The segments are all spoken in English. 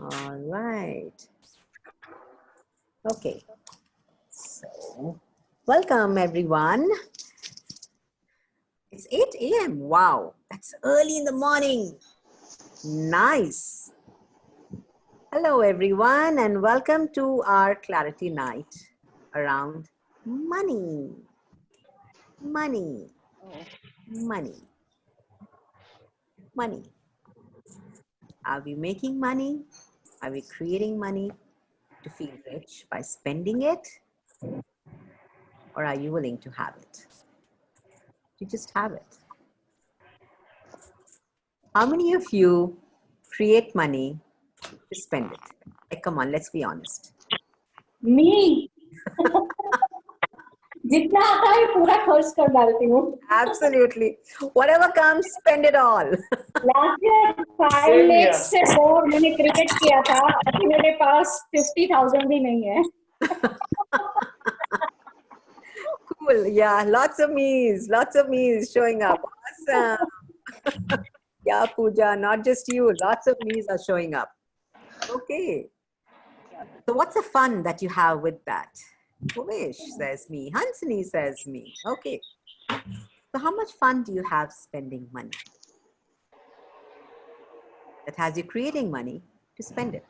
All right. Okay. So, welcome everyone. It's 8 a.m. Wow, that's early in the morning. Nice. Hello everyone and welcome to our clarity night around money. Money. Money. Money. Are we making money? Are we creating money to feel rich by spending it? Or are you willing to have it? To just have it. How many of you create money to spend it? Like, come on, let's be honest. Me. जितना आता है पूरा खर्च कर डालती हूँ. Absolutely. Whatever comes, spend it all. Last year 5 lakhs से more मैंने क्रिकेट किया था. अभी मेरे पास 50,000 भी नहीं है. Cool. Yeah, lots of me's showing up. Awesome. Yeah, Pooja, not just you. Lots of me's are showing up. Okay. So what's the fun that you have with that? Bhuvesh says me. Hansini says me. Okay. So how much fun do you have spending money? That has you creating money to spend it.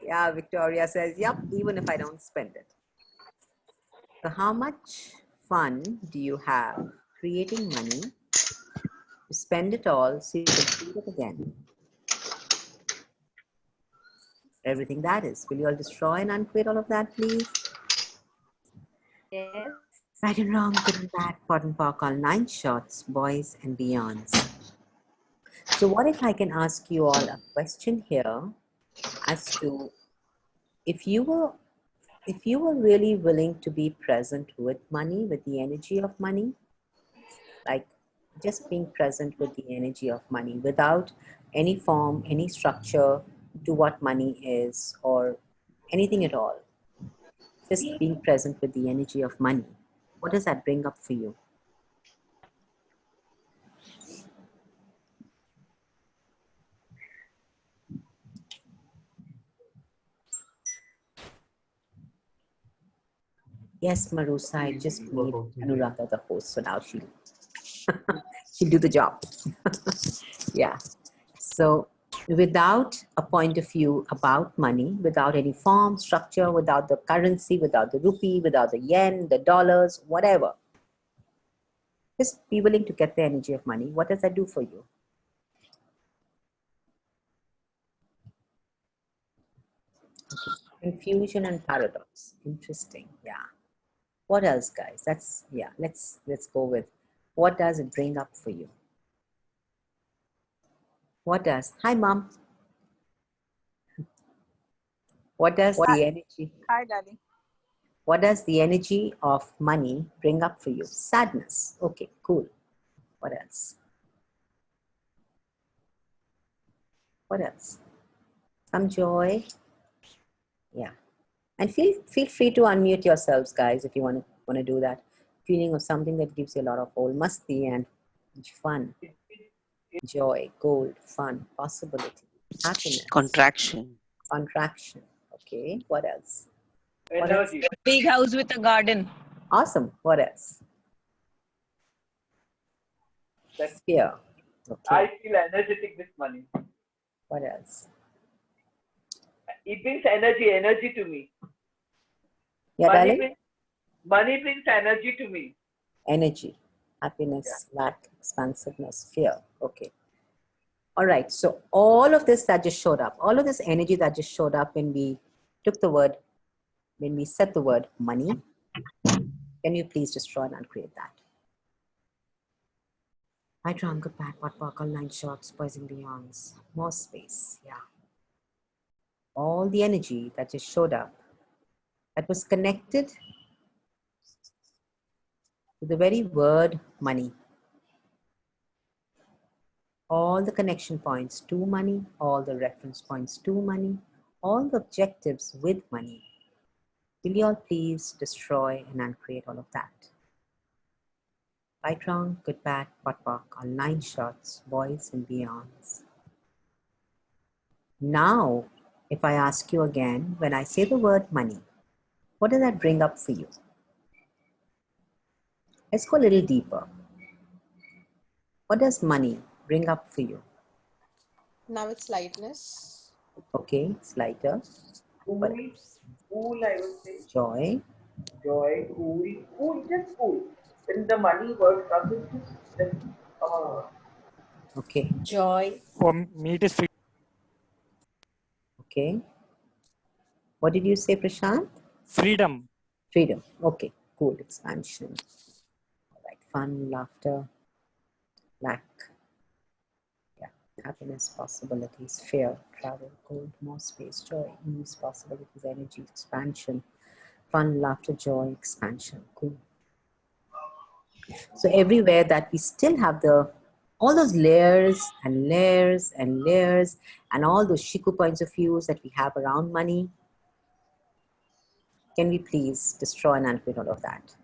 Yeah, Victoria says, yep, even if I don't spend it. So how much fun do you have creating money to spend it all so you can create it again? Everything that is. Will you all destroy and uncreate all of that, please? Yes. Right and wrong, good and bad, pot and pock, all 9 shots, boys and beyonds. So what if I can ask you all a question here as to if you were really willing to be present with money, with the energy of money, like just being present with the energy of money without any form, any structure to what money is or anything at all, just being present with the energy of money, what does that bring up for you? Yes, Marusa, I just made Anuradha the host, so now she'll do the job. Yeah. So without a point of view about money, without any form, structure, without the currency, without the rupee, without the yen, the dollars, whatever, just be willing to get the energy of money. What does that do for you? Confusion and paradox. Interesting. Yeah. What else, guys? That's, yeah, let's go with what does it bring up for you? What does, hi mom. What does the energy? Hi, darling. What does the energy of money bring up for you? Sadness. Okay, cool. What else? What else? Some joy. Yeah. And feel free to unmute yourselves, guys, if you want to do that. Feeling of something that gives you a lot of old masti and fun. Joy, gold, fun, possibility, happiness. Contraction. Contraction. Okay. What else? What Energy. else? Big house with a garden. Awesome. What else? Fear. Okay. I feel energetic with money. What else? It brings energy to me. Yeah, darling? Money brings energy to me. Energy, happiness, lack, expansiveness, fear. Okay. All right. So all of this that just showed up, all of this energy that just showed up when we took the word, when we said the word money, can you please destroy and uncreate that? Right, wrong, good, bad, pot, pock, all 9 shots, boys and beyonds, more space. Yeah. All the energy that just showed up, that was connected to the very word money. All the connection points to money, all the reference points to money, all the objectives with money. Will you all please destroy and uncreate all of that? Right, wrong, good, bad, pot, pock, all 9 shots, boys and beyonds. Now, if I ask you again, when I say the word money, what does that bring up for you? Let's go a little deeper. What does money bring up for you? Now it's lightness. Okay, it's lighter. Cool, cool, I would say. Joy. Joy, cool, just cool. When the money word comes, it's just, Okay, Joy. For me, it is okay. What did you say, Prashant? freedom. Freedom. Okay, cool. Expansion. All right, fun, laughter, lack. Yeah, happiness, possibilities, fear, travel, gold, more space, joy, ease, possibilities, energy, expansion, fun, laughter, joy, expansion. Cool. So everywhere that we still have all those layers and layers and layers and all those shiku points of views that we have around money, can we please destroy and uncreate all of that?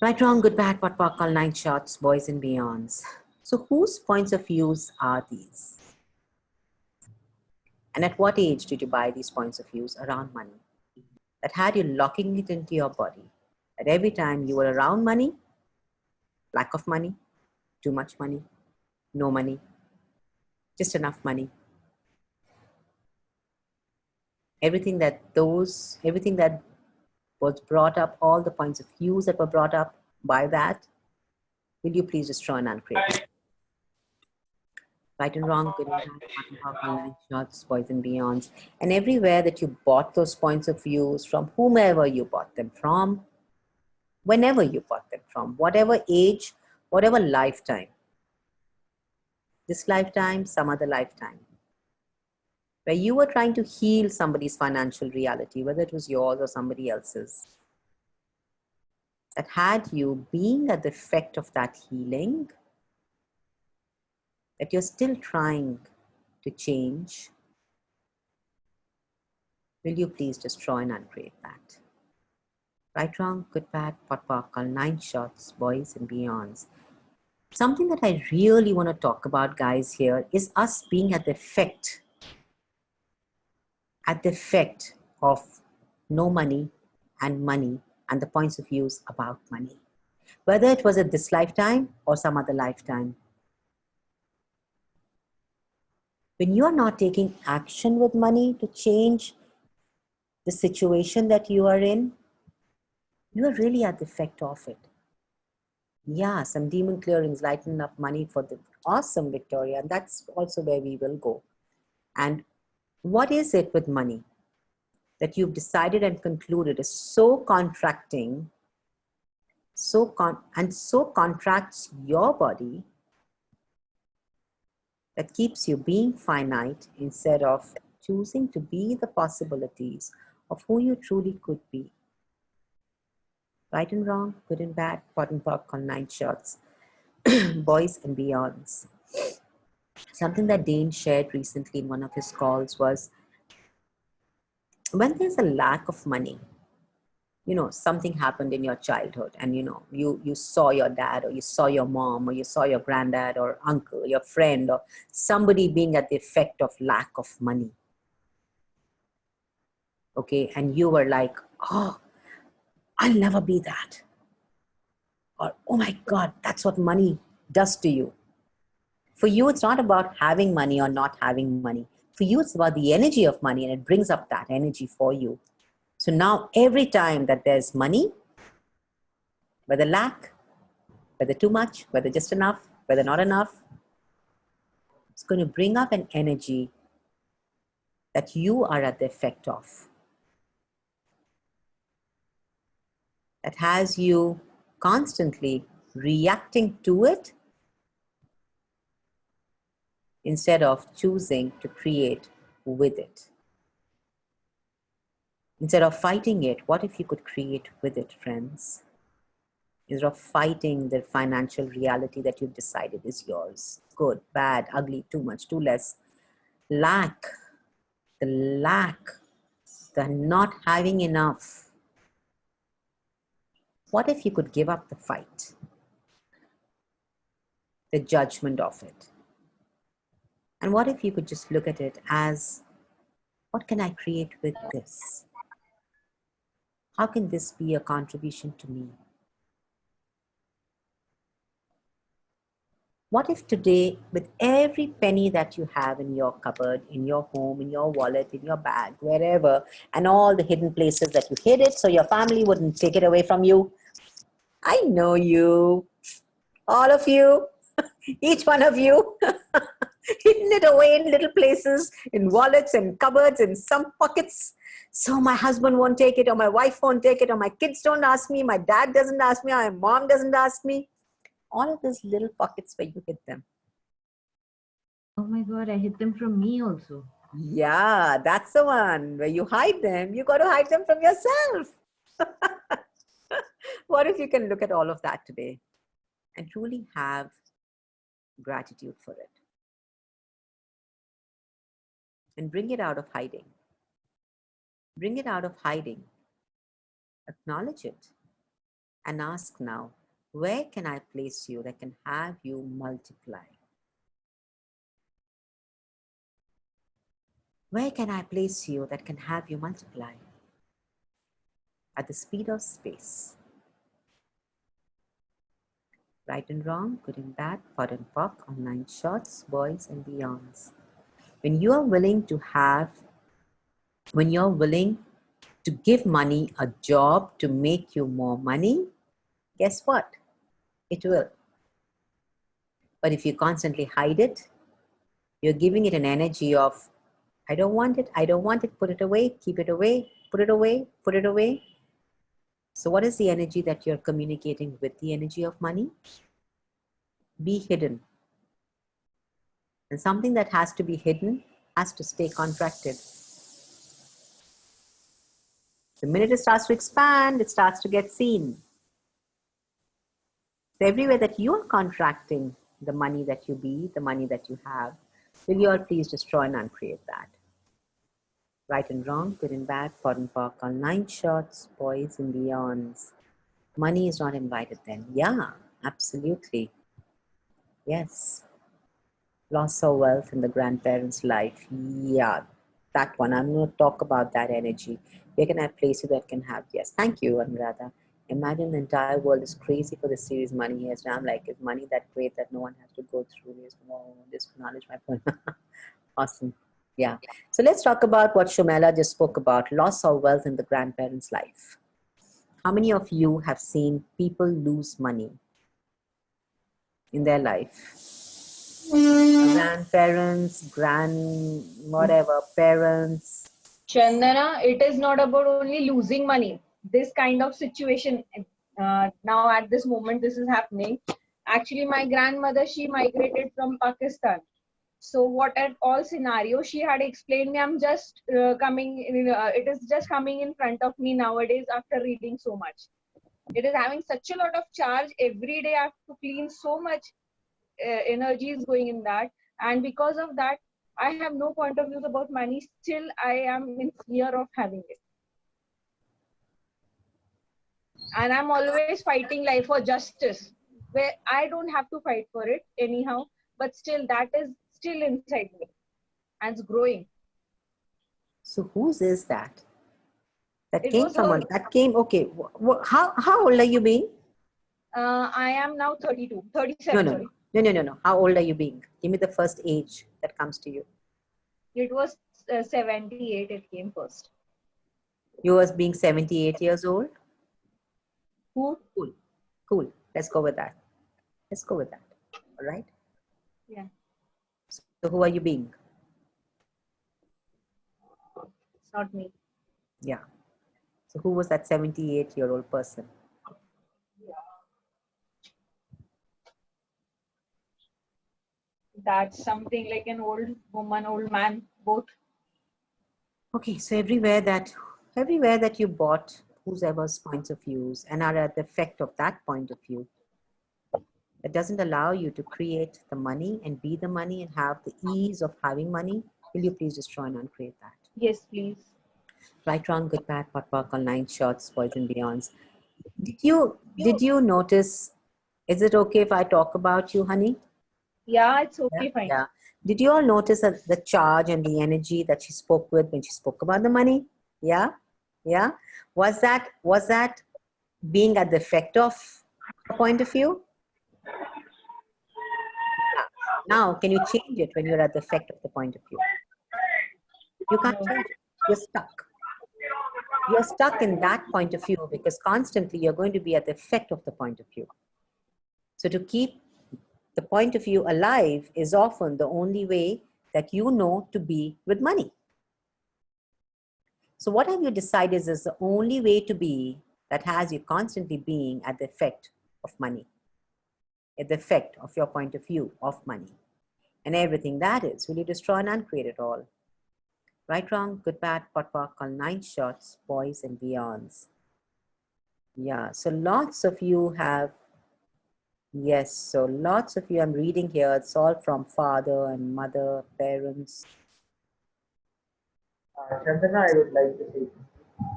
Right, wrong, good, bad, pot, pock, all 9 shots, boys and beyonds. So whose points of views are these? And at what age did you buy these points of views around money? That had you locking it into your body. That every time you were around money, lack of money, too much money, no money, just enough money. Everything that was brought up, all the points of views that were brought up by that, will you please destroy and uncreate? Right and wrong, good and bad, online shots, boys and beyonds. And everywhere that you bought those points of views from whomever you bought them from, whenever you bought them from, whatever age, whatever lifetime, this lifetime, some other lifetime, where you were trying to heal somebody's financial reality, whether it was yours or somebody else's, that had you being at the effect of that healing, that you're still trying to change, will you please destroy and uncreate that? Right, wrong, good, bad, pot, pock, all 9 shots, boys and beyonds. Something that I really want to talk about, guys, here is us being at the effect of no money and the points of views about money, whether it was at this lifetime or some other lifetime. When you are not taking action with money to change the situation that you are in, you are really at the effect of it. Yeah, some demon clearings lighten up money for the awesome Victoria, and that's also where we will go. And what is it with money that you've decided and concluded is so contracting, so contracts your body, that keeps you being finite instead of choosing to be the possibilities of who you truly could be? Right and wrong, good and bad, pot and pock on 9 shots, boys and beyonds. Something that Dane shared recently in one of his calls was, when there's a lack of money, something happened in your childhood and you saw your dad or you saw your mom or you saw your granddad or uncle, your friend or somebody being at the effect of lack of money. Okay, and you were like, oh, I'll never be that. Or, oh my God, that's what money does to you. For you, it's not about having money or not having money. For you, it's about the energy of money, and it brings up that energy for you. So now every time that there's money, whether lack, whether too much, whether just enough, whether not enough, it's going to bring up an energy that you are at the effect of, that has you constantly reacting to it instead of choosing to create with it. Instead of fighting it, what if you could create with it, friends? Instead of fighting the financial reality that you've decided is yours. Good, bad, ugly, too much, too less. Lack, the not having enough. What if you could give up the fight? The judgment of it. And what if you could just look at it as, what can I create with this? How can this be a contribution to me? What if today, with every penny that you have in your cupboard, in your home, in your wallet, in your bag, wherever, and all the hidden places that you hid it so your family wouldn't take it away from you? I know you, all of you, each one of you, hidden it away in little places, in wallets and cupboards, in some pockets. So my husband won't take it, or my wife won't take it, or my kids don't ask me, my dad doesn't ask me, or my mom doesn't ask me. All of those little pockets where you hid them. Oh my God, I hid them from me also. Yeah, that's the one where you hide them. You got to hide them from yourself. What if you can look at all of that today and truly have gratitude for it and bring it out of hiding? Bring it out of hiding. Acknowledge it and ask now, where can I place you that can have you multiply? Where can I place you that can have you multiply? At the speed of space. Right and wrong, good and bad, pot and pock, online shots, boys and beyonds. When you're willing to give money a job to make you more money, guess what? It will. But if you constantly hide it, you're giving it an energy of, I don't want it, put it away, keep it away, put it away, put it away. So what is the energy that you're communicating with the energy of money? Be hidden. And something that has to be hidden has to stay contracted. The minute it starts to expand, it starts to get seen. So everywhere that you are contracting the money that you be, the money that you have, will you all please destroy and uncreate that? Right and wrong, good and bad, pot and pock, all 9 shots, boys and beyonds. Money is not invited then. Yeah, absolutely. Yes. Loss of wealth in the grandparents' life. Yeah, that one. I'm going to talk about that energy. Where can I place you that can have? Yes, thank you, Anuradha. Imagine the entire world is crazy for the series Money Heist. And I'm like, is money that great that no one has to go through this? No, just acknowledge my point. Awesome. Yeah. So let's talk about what Shumela just spoke about, loss of wealth in the grandparents' life. How many of you have seen people lose money in their life? Grandparents, whatever, parents. Chandana, it is not about only losing money. This kind of situation, now at this moment, this is happening. Actually, my grandmother, she migrated from Pakistan. So what at all scenario, she had explained me, I'm just it is just coming in front of me nowadays after reading so much. It is having such a lot of charge every day. I have to clean so much energy is going in that, and because of that I have no point of views about money. Still I am in fear of having it, and I'm always fighting life for justice where I don't have to fight for it anyhow, but still that is still inside me and it's growing. So whose is that? That It came was from her. that came, okay. How old are you being? I am now 32, No, 37, no, sorry. no. How old are you being? Give me the first age that comes to you. It was 78, it came first. You was being 78 years old? Who? Cool. Let's go with that. All right. Yeah. So who are you being? It's not me. Yeah. So who was that 78-year-old person? That's something like an old woman, old man, both. Okay, so everywhere that you bought whoever's points of views and are at the effect of that point of view, that doesn't allow you to create the money and be the money and have the ease of having money, will you please destroy and uncreate that? Yes, please. Right, wrong, good, bad, pot, pock, all 9 shots, boys and beyonds. Did you notice, is it okay if I talk about you, honey? Yeah, it's okay, fine. Yeah. Did you all notice that the charge and the energy that she spoke with when she spoke about the money? Yeah? Yeah? Was that being at the effect of her point of view? Yeah. Now, can you change it when you're at the effect of the point of view? You can't change it. You're stuck. You're stuck in that point of view because constantly you're going to be at the effect of the point of view. So to keep the point of view alive is often the only way that you know to be with money. So what have you decided is the only way to be that has you constantly being at the effect of money, at the effect of your point of view of money, and everything that is? Will you destroy and uncreate it all? Right, wrong, good, bad, pot, pot, call 9 shots, boys and beyonds. Yeah, so lots of you have, yes, so lots of you I'm reading here, it's all from father and mother, parents. Chandana, I would like to say,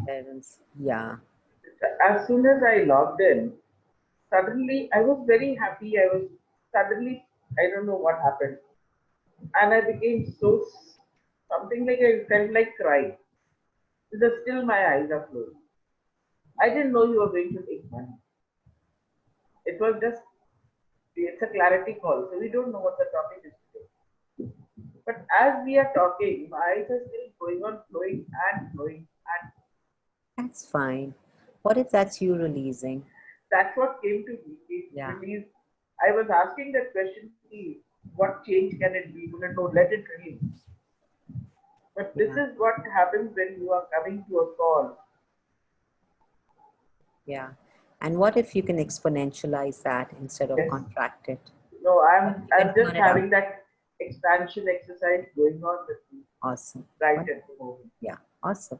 Parents, yeah. as soon as I logged in, suddenly I was very happy. I was suddenly, I don't know what happened. And I became so, something like I felt like crying. Because still my eyes are closed. I didn't know you were going to take money. It was just, it's a clarity call. So we don't know what the topic is today. But as we are talking, my eyes are still going on flowing and flowing. And That's fine. What if that's you releasing? that's what came to me. It Yeah. released. I was asking that question, what change can it be? No, let it release. But this Yeah. is what happens when you are coming to a call. Yeah. And what if you can exponentialize that instead of Yes. contract it? No, You I'm can just turn it having on. that expansion exercise going on with me Awesome. right at the moment. Yeah. Awesome.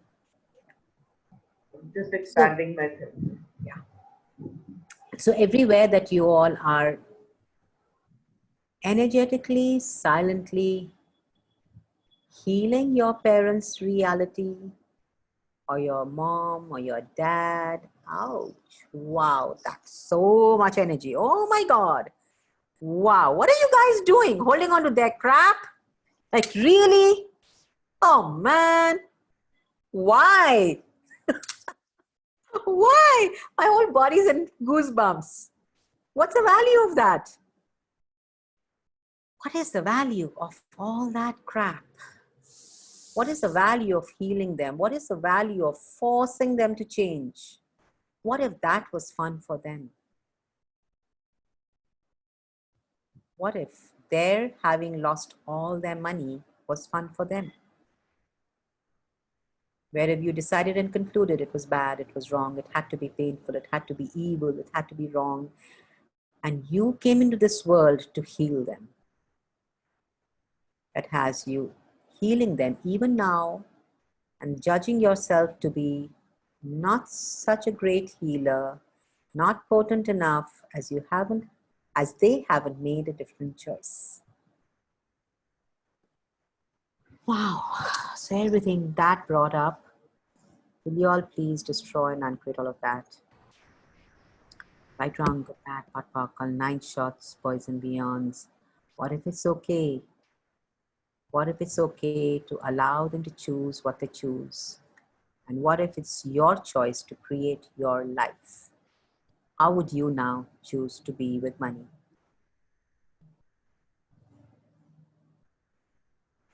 I'm just So, expanding myself. yeah. So everywhere that you all are energetically, silently healing your parents' reality, or your mom or your dad. Ouch. Wow, that's so much energy. Oh my God. Wow, what are you guys doing? Holding on to their crap? Like, really? Oh man. Why? Why? My whole body's in goosebumps. What's the value of that? What is the value of all that crap? What is the value of healing them? What is the value of forcing them to change? What if that was fun for them? What if their having lost all their money was fun for them? Where have you decided and concluded it was bad, it was wrong, it had to be painful, it had to be evil, it had to be wrong, and you came into this world to heal them. That has you healing them even now and judging yourself to be not such a great healer, not potent enough as they haven't made a different choice. Wow. So everything that brought up, will you all please destroy and uncreate all of that? Right, wrong, good, bad, pot, pock, 9 shots, boys and beyonds. What if it's okay? What if it's okay to allow them to choose what they choose? And what if it's your choice to create your life? How would you now choose to be with money?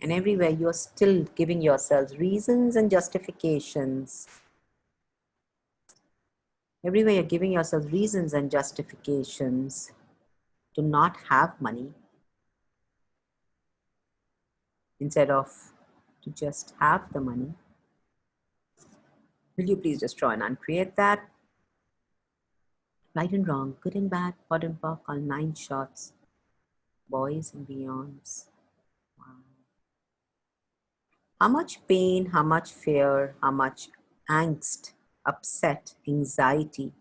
And everywhere you're still giving yourselves reasons and justifications. Everywhere you're giving yourselves reasons and justifications to not have money instead of to just have the money. Will you please destroy and uncreate that? Right and wrong, good and bad, pot and pock, all 9 shots, boys and beyonds. Wow. How much pain, how much fear, how much angst, upset, anxiety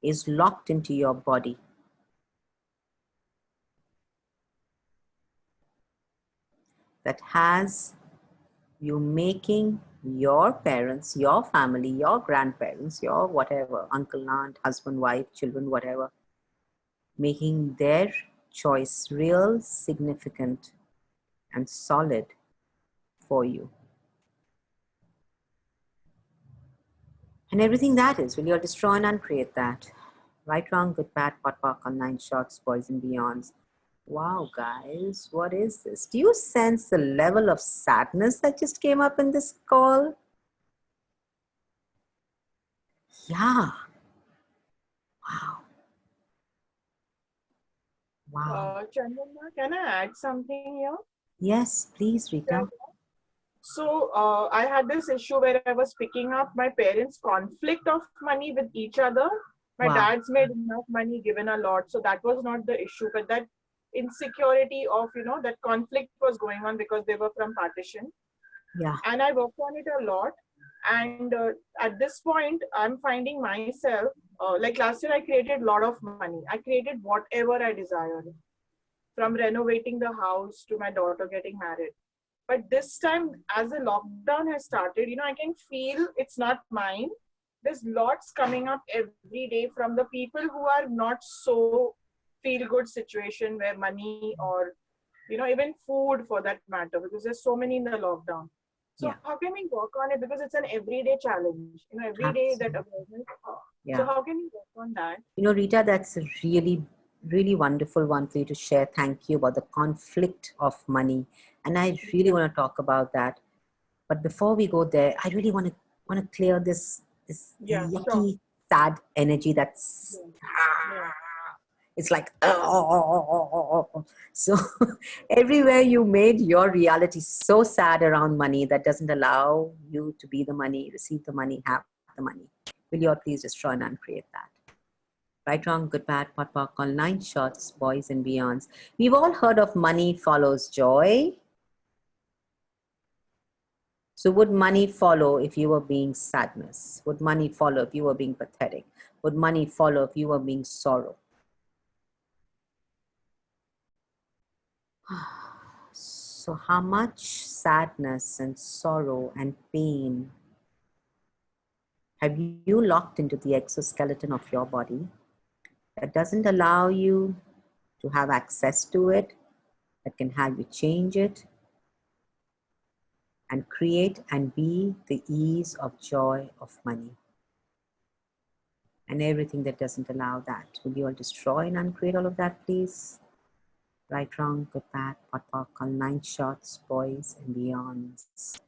is locked into your body? That has you making your parents, your family, your grandparents, your whatever, uncle, aunt, husband, wife, children, whatever, making their choice real, significant, and solid for you? And everything that is, will you destroy and uncreate that? Right, wrong, good, bad, pot, pock, online shots, boys and beyonds. Wow, guys, what is this? Do you sense the level of sadness that just came up in this call? Yeah. Wow. Wow. Chandana, can I add something here? Yes, please, Rita. So I had this issue where I was picking up my parents' conflict of money with each other. My Wow. dad's made enough money, given a lot, so that was not the issue. But that insecurity of, that conflict was going on because they were from partition. Yeah. And I worked on it a lot. And at this point, I'm finding myself, like last year, I created a lot of money. I created whatever I desired, from renovating the house to my daughter getting married. But this time, as the lockdown has started, I can feel it's not mine. There's lots coming up every day from the people who are not so feel good situation where money or, even food for that matter, because there's so many in the lockdown. So Yeah. how can we work on it? Because it's an everyday challenge, every day that awareness. Yeah. So how can we work on that? Rita, that's a really, really wonderful one for you to share. Thank you about the conflict of money. And I really want to talk about that. But before we go there, I really want to clear this yucky, sad energy that's it's like so everywhere you made your reality so sad around money that doesn't allow you to be the money, receive the money, have the money. Will you all please destroy and uncreate that? Right, wrong, good, bad, pot, pock, all 9 shots, boys and beyonds. We've all heard of money follows joy. So would money follow if you were being sadness? Would money follow if you were being pathetic? Would money follow if you were being sorrow? So how much sadness and sorrow and pain have you locked into the exoskeleton of your body that doesn't allow you to have access to it, that can have you change it and create and be the ease of joy of money? And everything that doesn't allow that. Will you all destroy and uncreate all of that, please? Right, wrong, good, bad, pot, pock, all 9 shots, boys and beyonds.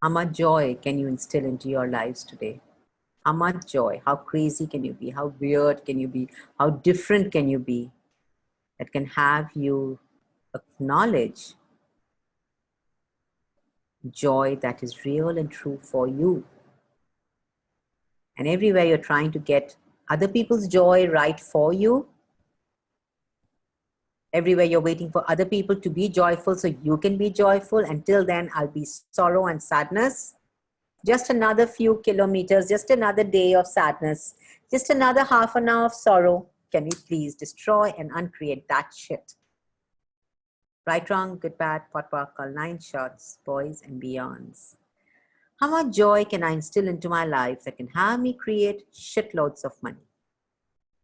How much joy can you instill into your lives today? How much joy? How crazy can you be? How weird can you be? How different can you be? That can have you acknowledge joy that is real and true for you. And everywhere you're trying to get other people's joy right for you, everywhere you're waiting for other people to be joyful so you can be joyful. Until then, I'll be sorrow and sadness. Just another few kilometers, just another day of sadness, just another half an hour of sorrow. Can we please destroy and uncreate that shit? Right, wrong, good, bad, pot, pock, all 9 shots, boys and beyonds. How much joy can I instill into my life that can have me create shitloads of money?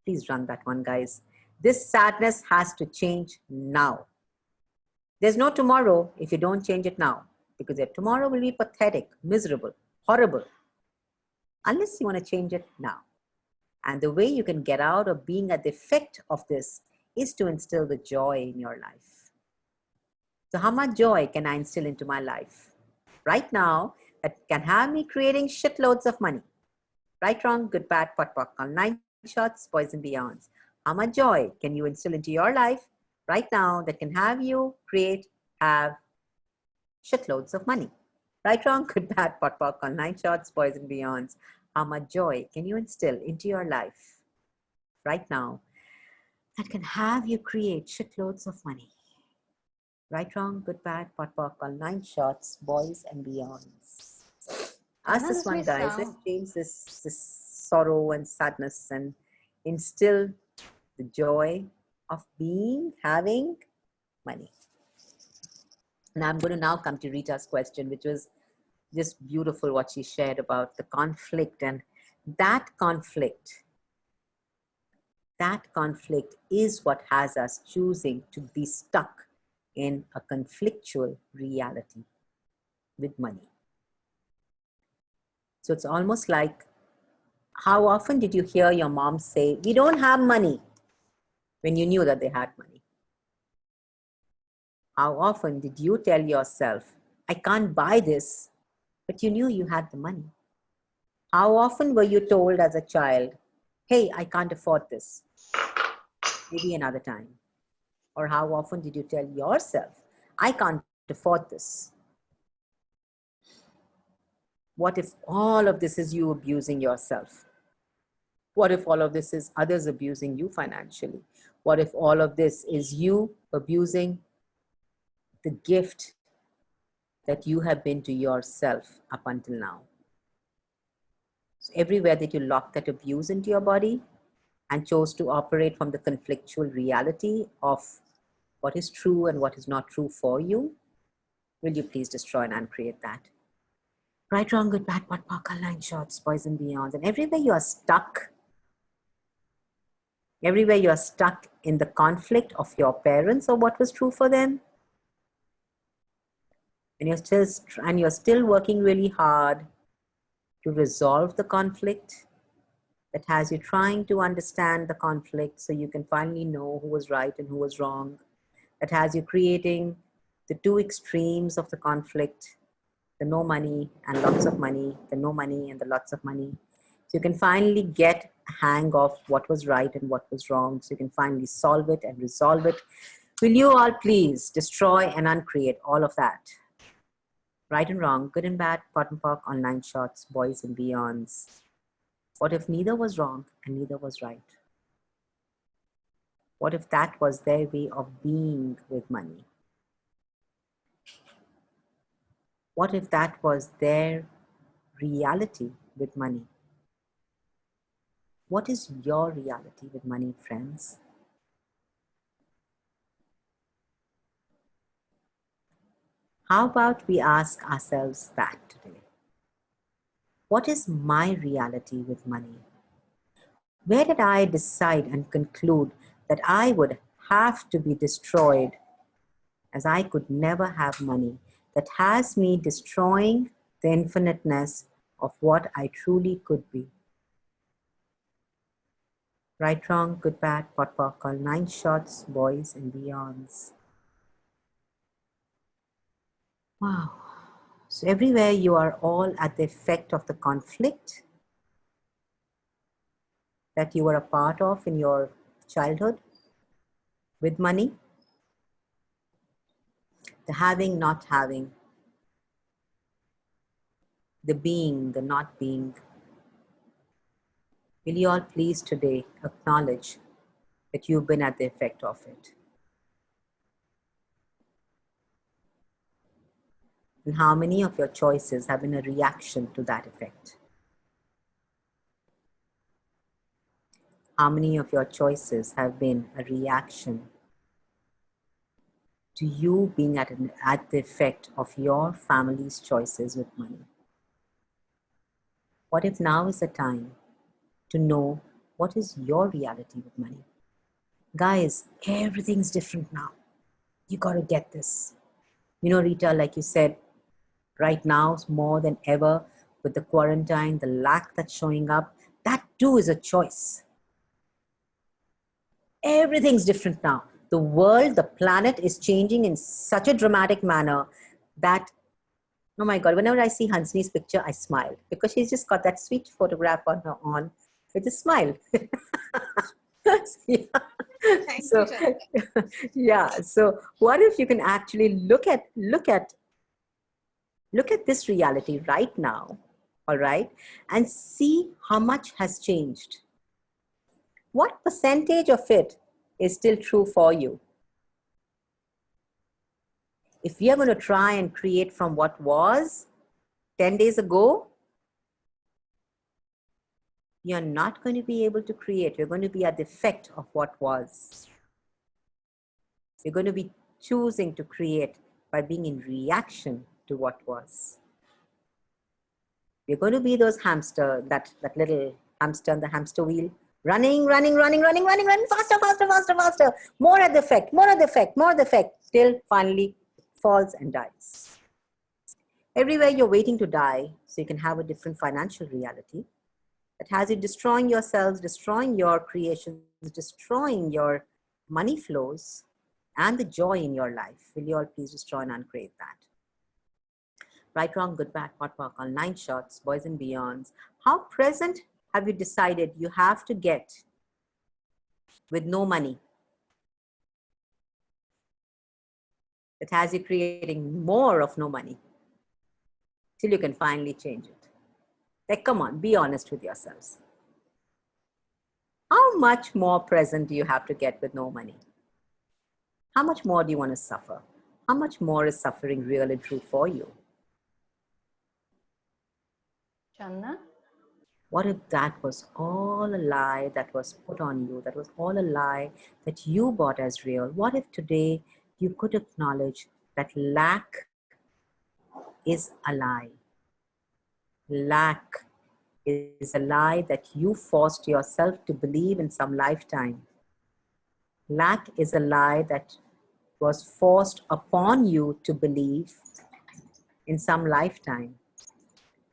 Please run that one, guys. This sadness has to change now. There's no tomorrow if you don't change it now, because your tomorrow will be pathetic, miserable, horrible, unless you want to change it now. And the way you can get out of being at the effect of this is to instill the joy in your life. So how much joy can I instill into my life right now that can have me creating shitloads of money? Right, wrong, good, bad, pot, pock, all 9 shots, boys and beyonds. How much joy can you instill into your life right now that can have you have shitloads of money? Right, wrong, good, bad, pot, pock, all 9 shots, boys and beyonds. How much joy can you instill into your life right now that can have you create shitloads of money? Right, wrong, good, bad, pot, pock, all 9 shots, boys and beyonds. Ask this one, guys. Let's change this sorrow and sadness and instill the joy of having money. And I'm going to now come to Rita's question, which was just beautiful what she shared about the conflict. And that conflict that conflict is what has us choosing to be stuck in a conflictual reality with money. So it's almost like, how often did you hear your mom say, "We don't have money," when you knew that they had money? How often did you tell yourself, "I can't buy this," but you knew you had the money? How often were you told as a child, "Hey, I can't afford this, maybe another time"? Or how often did you tell yourself, "I can't afford this"? What if all of this is you abusing yourself? What if all of this is others abusing you financially? What if all of this is you abusing the gift that you have been to yourself up until now? So everywhere that you locked that abuse into your body and chose to operate from the conflictual reality of what is true and what is not true for you, will you please destroy and uncreate that? Right, wrong, good, bad, pot, pock, line shots, boys and beyonds. And everywhere you are stuck, everywhere you are stuck in the conflict of your parents or what was true for them, and you're still working really hard to resolve the conflict, that has you trying to understand the conflict so you can finally know who was right and who was wrong, that has you creating the two extremes of the conflict, the no money and lots of money, the no money and the lots of money. So you can finally get a hang of what was right and what was wrong. So you can finally solve it and resolve it. Will you all please destroy and uncreate all of that? Right and wrong, good and bad, pot and pock, online shots, boys and beyonds. What if neither was wrong and neither was right? What if that was their way of being with money? What if that was their reality with money? What is your reality with money, friends? How about we ask ourselves that today? What is my reality with money? Where did I decide and conclude that I would have to be destroyed as I could never have money, that has me destroying the infiniteness of what I truly could be? Right, wrong, good, bad, pot, pock, all 9 shots, boys and beyonds. Wow. So everywhere you are all at the effect of the conflict that you were a part of in your childhood with money, the having, not having, the being, the not being. Will you all please today acknowledge that you've been at the effect of it? And how many of your choices have been a reaction to that effect? How many of your choices have been a reaction to you being at the effect of your family's choices with money? What if now is the time to know what is your reality with money? Guys, everything's different now. You got to get this. You know, Rita, like you said, right now, more than ever, with the quarantine, the lack that's showing up, that too is a choice. Everything's different now. The world, the planet is changing in such a dramatic manner that, oh my God, whenever I see Hansini's picture, I smile because she's just got that sweet photograph on her on with a smile. Yeah. Thank So, you, Chandana. yeah. So what if you can actually look at this reality right now, all right, and see how much has changed. What percentage of it is still true for you? If we are going to try and create from what was 10 days ago, you're not going to be able to create. You're going to be at the effect of what was. You're going to be choosing to create by being in reaction to what was. You're going to be those hamster, that little hamster on the hamster wheel Running, running, running, running, running, running, faster, faster, faster, faster. More at the effect, more at the effect, more at the effect, till finally falls and dies. Everywhere you're waiting to die so you can have a different financial reality that has you destroying yourselves, destroying your creations, destroying your money flows and the joy in your life. Will you all please destroy and uncreate that? Right, wrong, good, bad, pot, pock, all 9 shots, boys and beyonds. How present have you decided you have to get with no money? That has you creating more of no money till you can finally change it. Like, come on, be honest with yourselves. How much more present do you have to get with no money? How much more do you want to suffer? How much more is suffering real and true for you? Chandana? What if that was all a lie that was put on you? That was all a lie that you bought as real? What if today you could acknowledge that lack is a lie? Lack is a lie that you forced yourself to believe in some lifetime. Lack is a lie that was forced upon you to believe in some lifetime.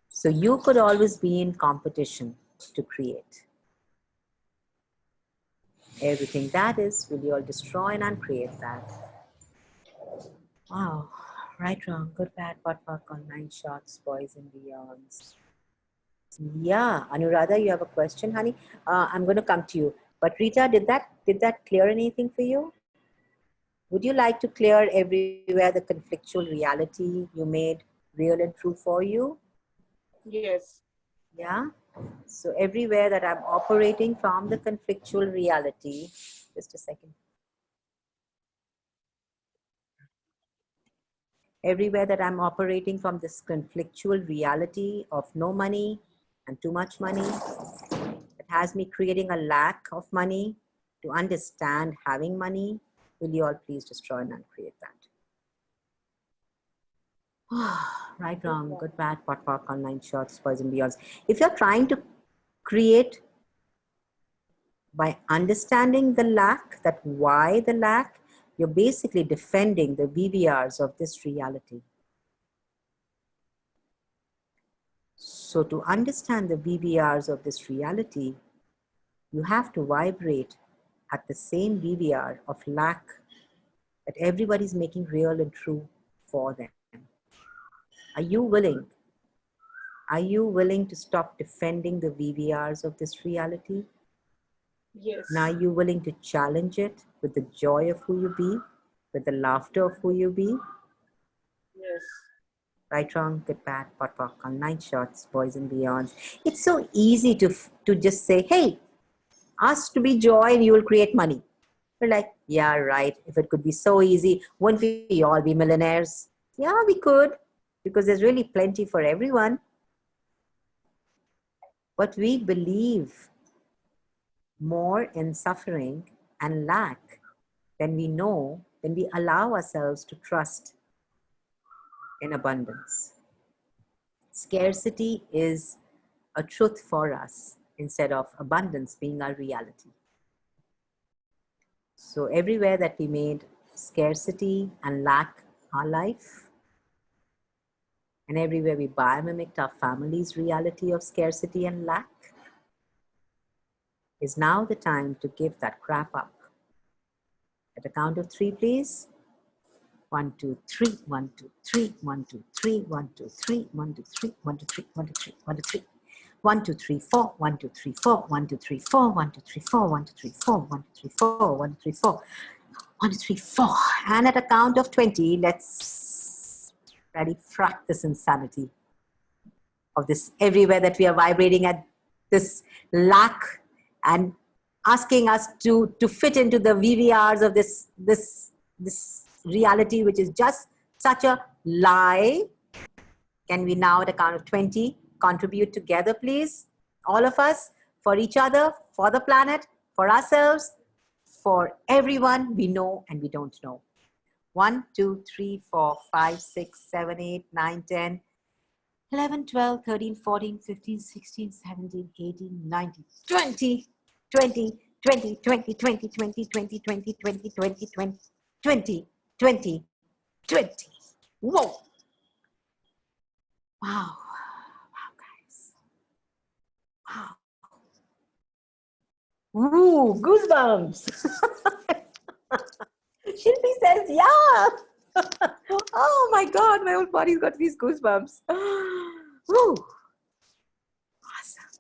So you could always be in competition to create. Everything that is, will you all destroy and uncreate that? Wow. Right, wrong, good, bad, pot, pot, on 9 shots, boys and beyonds. Yeah, Anuradha, you have a question, honey? I'm going to come to you. But Rita, did that clear anything for you? Would you like to clear everywhere the conflictual reality you made real and true for you? Yes. Yeah. So everywhere that I'm operating from the conflictual reality, just a second. Everywhere that I'm operating from this conflictual reality of no money and too much money, it has me creating a lack of money to understand having money. Will you all please destroy and uncreate that? Right, wrong, good, bad, pot, pock, online shots, boys and beyonds. If you're trying to create by understanding the lack, that why the lack, you're basically defending the VVRs of this reality. So to understand the VVRs of this reality, you have to vibrate at the same VVR of lack that everybody's making real and true for them. Are you willing? Are you willing to stop defending the VVRs of this reality? Yes. And are you willing to challenge it with the joy of who you be, with the laughter of who you be? Yes. Right, wrong, good, bad, pot, pock, on 9 shots, boys and beyonds. It's so easy to just say, hey, ask to be joy and you will create money. We're like, yeah, right. If it could be so easy, wouldn't we all be millionaires? Yeah, we could, because there's really plenty for everyone. But we believe more in suffering and lack than we know, than we allow ourselves to trust in abundance. Scarcity is a truth for us instead of abundance being our reality. So everywhere that we made scarcity and lack our life, and everywhere we biomimicked our family's reality of scarcity and lack, is now the time to give that crap up. At the count of 3, please. 1, 2, 3, 1, 2, 3, 1, 2, 3, 1, 2, 3, 1, 2, 3, 1, 2, 3, 1, 2, 3, 1, 2, 3. 1, 2, 3, 4, 1, 2, 3, 4, 1, 2, 3, 4, 1, 2, 3, 4, 1, 2, 3, 4, 1, 2, 3, 4, 1, 2, 3, 4, 1, 2, 3, 4. And at a count of 20, let's really frack this insanity of this everywhere that we are vibrating at this lack and asking us to fit into the VVRs of this reality, which is just such a lie. Can we now at a count of 20 contribute together, please? All of us, for each other, for the planet, for ourselves, for everyone we know and we don't know. 1, 2, 3, 4, 5, 6, 7, 8, 9, 10, 11, 12, 13, 14, 15, 16, 17, 18, 19, 20. 20, 20, 20, 20, 20, 20, 20, 20, 20, 20, 20, 20, 20. Whoa. Wow. Wow, guys. Wow. Ooh, goosebumps. Shilpi says, yeah. Oh my God, my whole body's got these goosebumps. Woo. Awesome.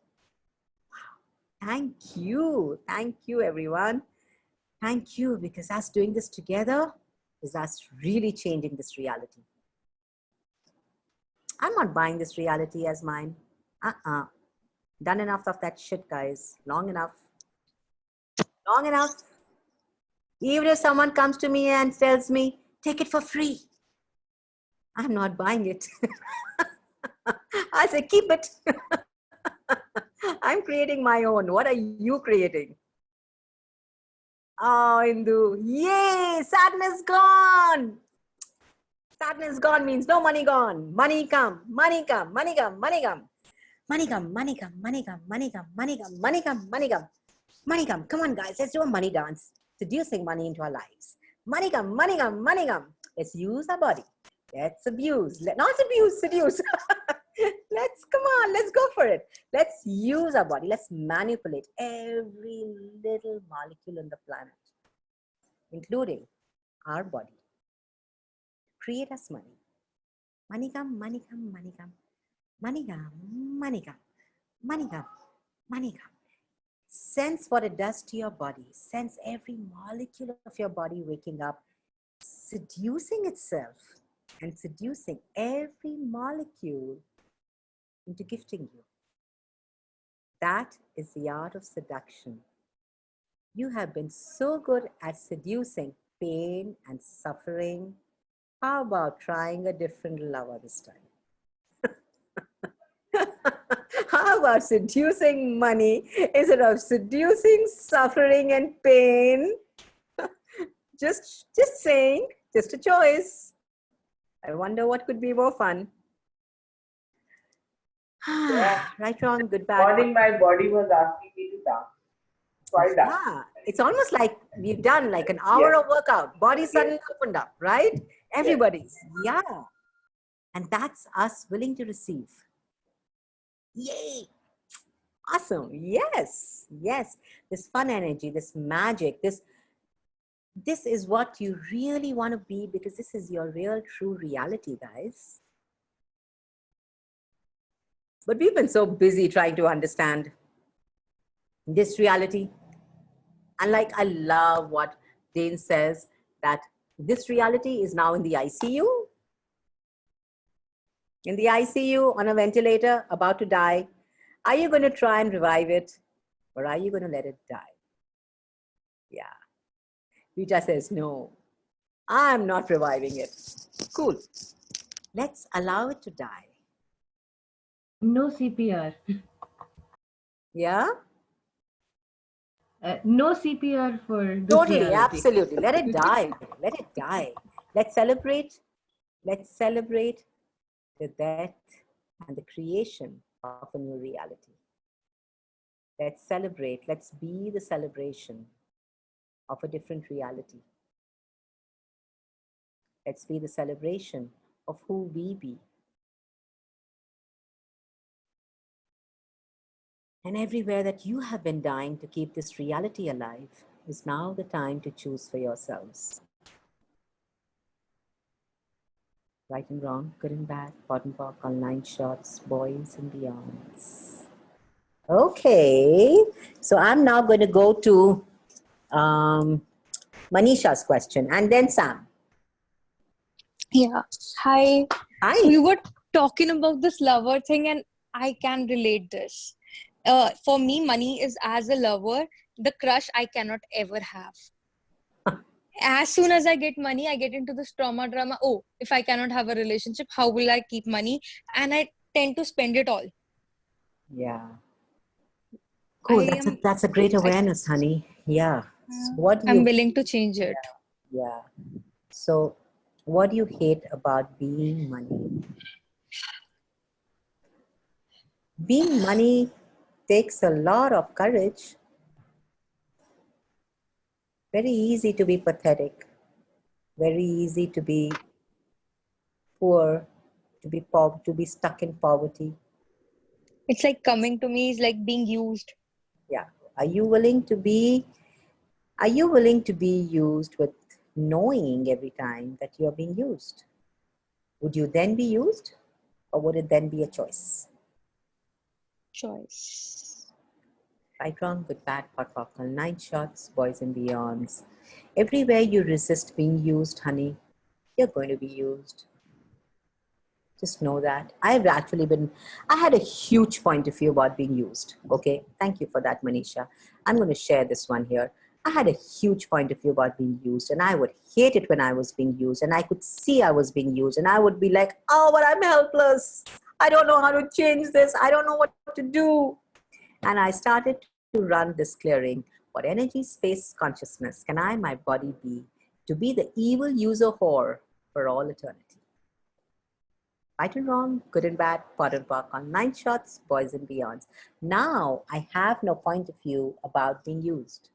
Thank you. Thank you, everyone. Thank you, because us doing this together is us really changing this reality. I'm not buying this reality as mine. Done enough of that shit, guys. Long enough. Long enough. Even if someone comes to me and tells me, take it for free, I'm not buying it. I say, keep it. I'm creating my own. What are you creating? Oh, Indu. Yay! Sadness gone. Sadness gone means no money gone. Money come. Money come. Money come. Money come. Money come. Money come. Money come. Money come. Money come. Money come. Money come. Money come. Come on, guys. Let's do a money dance. Seducing money into our lives. Money come. Money come. Money come. Let's use our body. Let's abuse. Not abuse. Seduce. Come on. Let's go for it. Let's use our body. Let's manipulate every little molecule on the planet, including our body. Create us money. Money come, money come, money come. Money come, money come. Money come, money come. Sense what it does to your body. Sense every molecule of your body waking up, seducing itself and seducing every molecule into gifting you. That is the art of seduction. You have been so good at seducing pain and suffering. How about trying a different lover this time? How about seducing money instead of seducing suffering and pain? Just saying, just a choice. I wonder what could be more fun. Right, wrong, good, bad. Morning, my body was asking me to dance. So I danced. Yeah, it's almost like we've done like an hour of workout. Body suddenly opened up, right? Everybody's, yeah. And that's us willing to receive. Yay. Awesome. Yes. Yes. This fun energy, this magic, this is what you really want to be, because this is your real, true reality, guys. But we've been so busy trying to understand this reality. And like, I love what Dane says, that this reality is now in the ICU. In the ICU, on a ventilator, about to die. Are you going to try and revive it, or are you going to let it die? Yeah. Rita says, no, I'm not reviving it. Cool. Let's allow it to die. No CPR. Yeah? No CPR for this Totally, reality. absolutely. Let it die. Let it die. Let's celebrate. Let's celebrate the death and the creation of a new reality. Let's celebrate. Let's be the celebration of a different reality. Let's be the celebration of who we be. And everywhere that you have been dying to keep this reality alive is now the time to choose for yourselves. Right and wrong, good and bad, pot and pock, online shots, boys and beyonds. Okay, so I'm now going to go to Manisha's question and then Sam. Yeah. Hi. Hi. So you were talking about this lover thing, and I can relate this. For me, money is as a lover, the crush I cannot ever have. As soon as I get money, I get into this trauma drama. Oh, if I cannot have a relationship, how will I keep money? And I tend to spend it all. Yeah. Cool. That's a great awareness, honey. Yeah. So what do I'm willing to change it. Yeah. So what do you hate about being money? Being money takes a lot of courage. Very easy to be pathetic. Very easy to be poor, to be stuck in poverty. It's like coming to me is like being used. Yeah. Are you willing to be used with knowing every time that you're being used? Would you then be used, or would it then be a choice? Choice. Right, wrong, good, bad, pot, popcorn, 9 shots, boys and beyonds. Everywhere you resist being used, honey, you're going to be used. Just know that. I had a huge point of view about being used. Okay. Thank you for that, Manisha. I'm going to share this one here. I had a huge point of view about being used, and I would hate it when I was being used, and I could see I was being used, and I would be like, oh, but I'm helpless. I don't know how to change this. I don't know what to do. And I started to run this clearing. What energy, space, consciousness can I, my body be, to be the evil user whore for all eternity? Right and wrong, good and bad, pot and pock on 9 shots, boys and beyonds. Now I have no point of view about being used.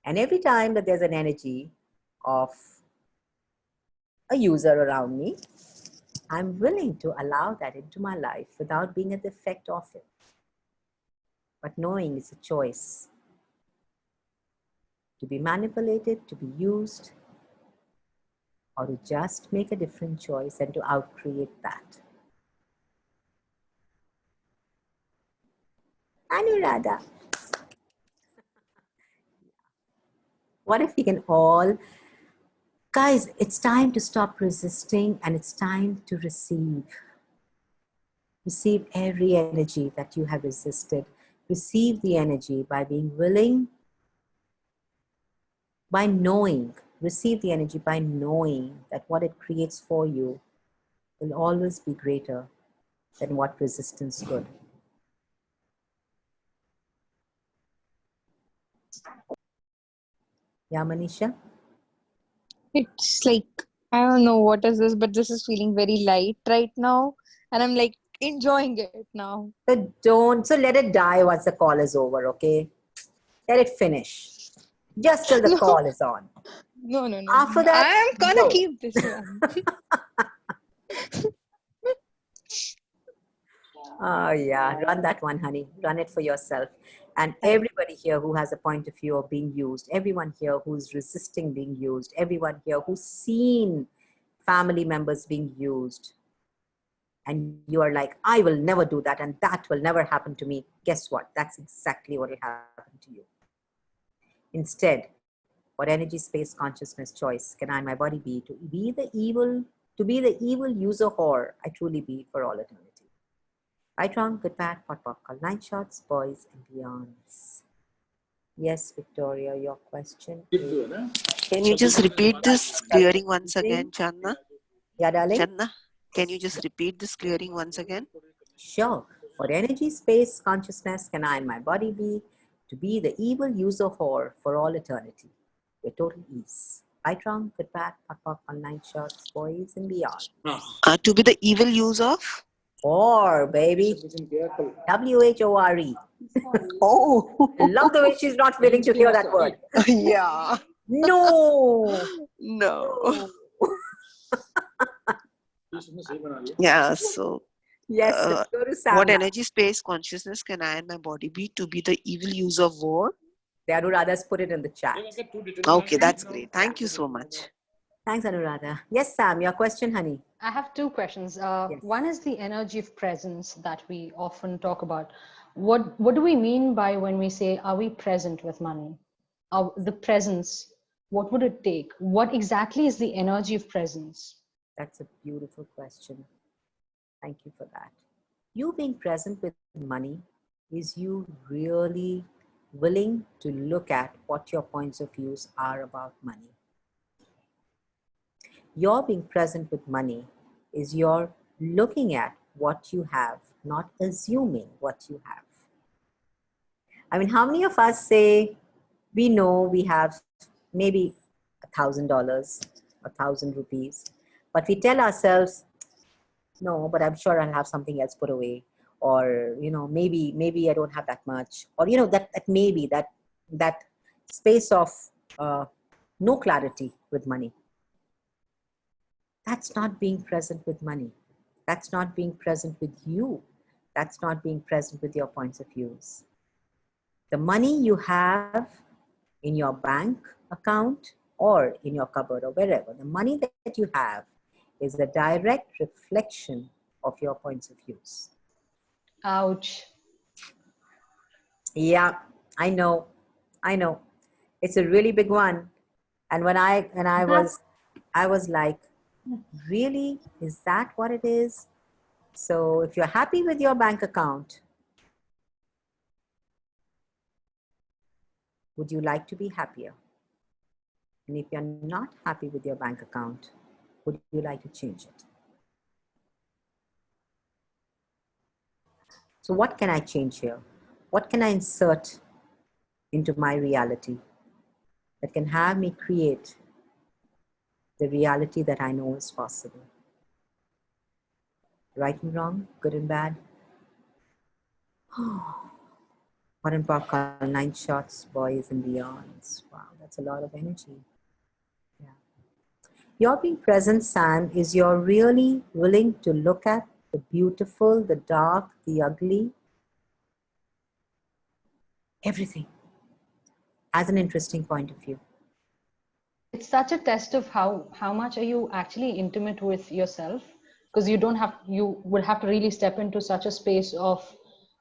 And every time that there's an energy of a user around me, I'm willing to allow that into my life without being at the effect of it. But knowing it's a choice to be manipulated, to be used, or to just make a different choice and to outcreate that. Anuradha. What if we can all, guys, it's time to stop resisting and it's time to receive. Receive every energy that you have resisted. Receive the energy by being willing, by knowing. Receive the energy by knowing that what it creates for you will always be greater than what resistance could. Yeah, Manisha? It's like, I don't know what is this, but this is feeling very light right now. And I'm like enjoying it now. So let it die once the call is over, okay? Let it finish. Just till the No, call is on. no. After that, I'm gonna go. keep this one. Oh yeah, run that one, honey. Run it for yourself. And everybody here who has a point of view of being used, everyone here who's resisting being used, everyone here who's seen family members being used, and you are like, I will never do that, and that will never happen to me. Guess what? That's exactly what will happen to you. Instead, what energy, space, consciousness, choice can I, my body be to be the evil user whore I truly be for all eternity? Right, wrong, good, bad, pot, pop, call 9 shots, boys and beyonds. Yes, Victoria, your question is... Can you just repeat this clearing once again, Chandana? Yeah, darling? Chandana, can you just repeat this clearing once again? Sure. What energy, space, consciousness can I and my body be to be the evil user whore for all eternity? Your total ease. Right, wrong, good, bad, pot, pop, call 9 shots, boys and beyond. To be the evil use of? Whore, baby. W-H-O-R-E. Oh. I love the way she's not willing to hear that word. Yeah. No. No. Yeah, so Yes, let's go to Sam what now. energy, space, consciousness can I and my body be to be the evil use of war? The Anuradha's put it in the chat. Okay, that's great. Thank you so much. Thanks, Anuradha. Yes, Sam, your question, honey. I have two questions. Yes. One is the energy of presence that we often talk about. What do we mean by when we say, are we present with money? The presence, what would it take? What exactly is the energy of presence? That's a beautiful question. Thank you for that. You being present with money is you really willing to look at what your points of views are about money. Your being present with money is your looking at what you have, not assuming what you have. I mean, how many of us say we know we have maybe $1,000, 1,000 rupees, but we tell ourselves, no, but I'm sure I'll have something else put away, or maybe I don't have that much, or that maybe that space of no clarity with money. That's not being present with money. That's not being present with you. That's not being present with your points of views. The money you have in your bank account or in your cupboard or wherever, the money that you have is a direct reflection of your points of views. Ouch. Yeah, I know. It's a really big one. And when I was like, really? Is that what it is? So if you're happy with your bank account, would you like to be happier? And if you're not happy with your bank account, would you like to change it? So what can I change here? What can I insert into my reality that can have me create the reality that I know is possible? Right and wrong, good and bad. Modern pop called 9 shots, boys and beyonds. Wow, that's a lot of energy. Yeah. Your being present, Sam, is you're really willing to look at the beautiful, the dark, the ugly, everything as an interesting point of view. It's such a test of how much are you actually intimate with yourself, because you would have to really step into such a space of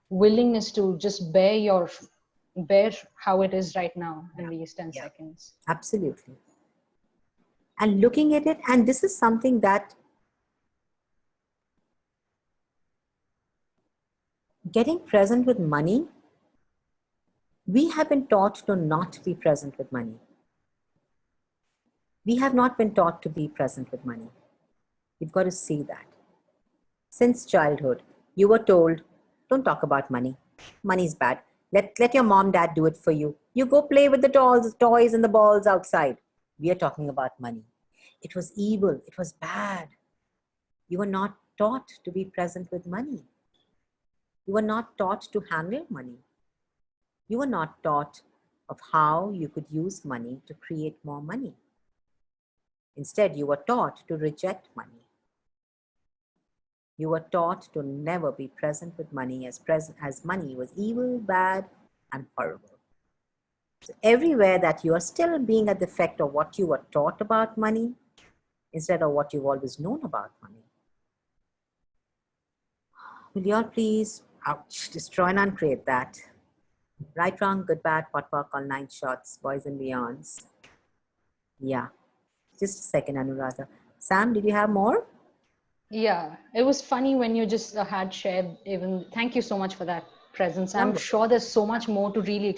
willingness to just bear how it is right now in these 10 seconds. Absolutely. And looking at it, and this is something that getting present with money, we have been taught to not be present with money. We have not been taught to be present with money. You've got to see that. Since childhood, you were told, don't talk about money. Money's bad. Let your mom, dad do it for you. You go play with the toys and the balls outside. We are talking about money. It was evil. It was bad. You were not taught to be present with money. You were not taught to handle money. You were not taught of how you could use money to create more money. Instead, you were taught to reject money. You were taught to never be present with money as money was evil, bad, and horrible. So everywhere that you are still being at the effect of what you were taught about money instead of what you've always known about money. Will you all please, ouch, destroy and uncreate that. Right, wrong, good, bad, pot, pork, all 9 shots, boys and beyonds. Yeah, just a second, Anuradha. Sam, did you have more? Yeah, it was funny when you just had shared even. Thank you so much for that presence. I'm sure there's so much more to really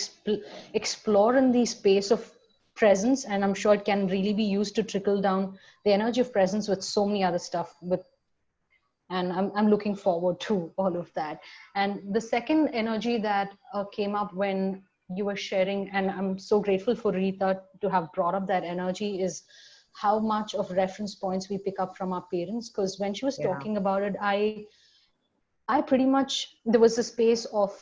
explore in the space of presence, and I'm sure it can really be used to trickle down the energy of presence with so many other stuff. And I'm looking forward to all of that. And the second energy that came up when you were sharing, and I'm so grateful for Rita to have brought up that energy, is how much of reference points we pick up from our parents. Because when she was talking about it, I pretty much, there was a space of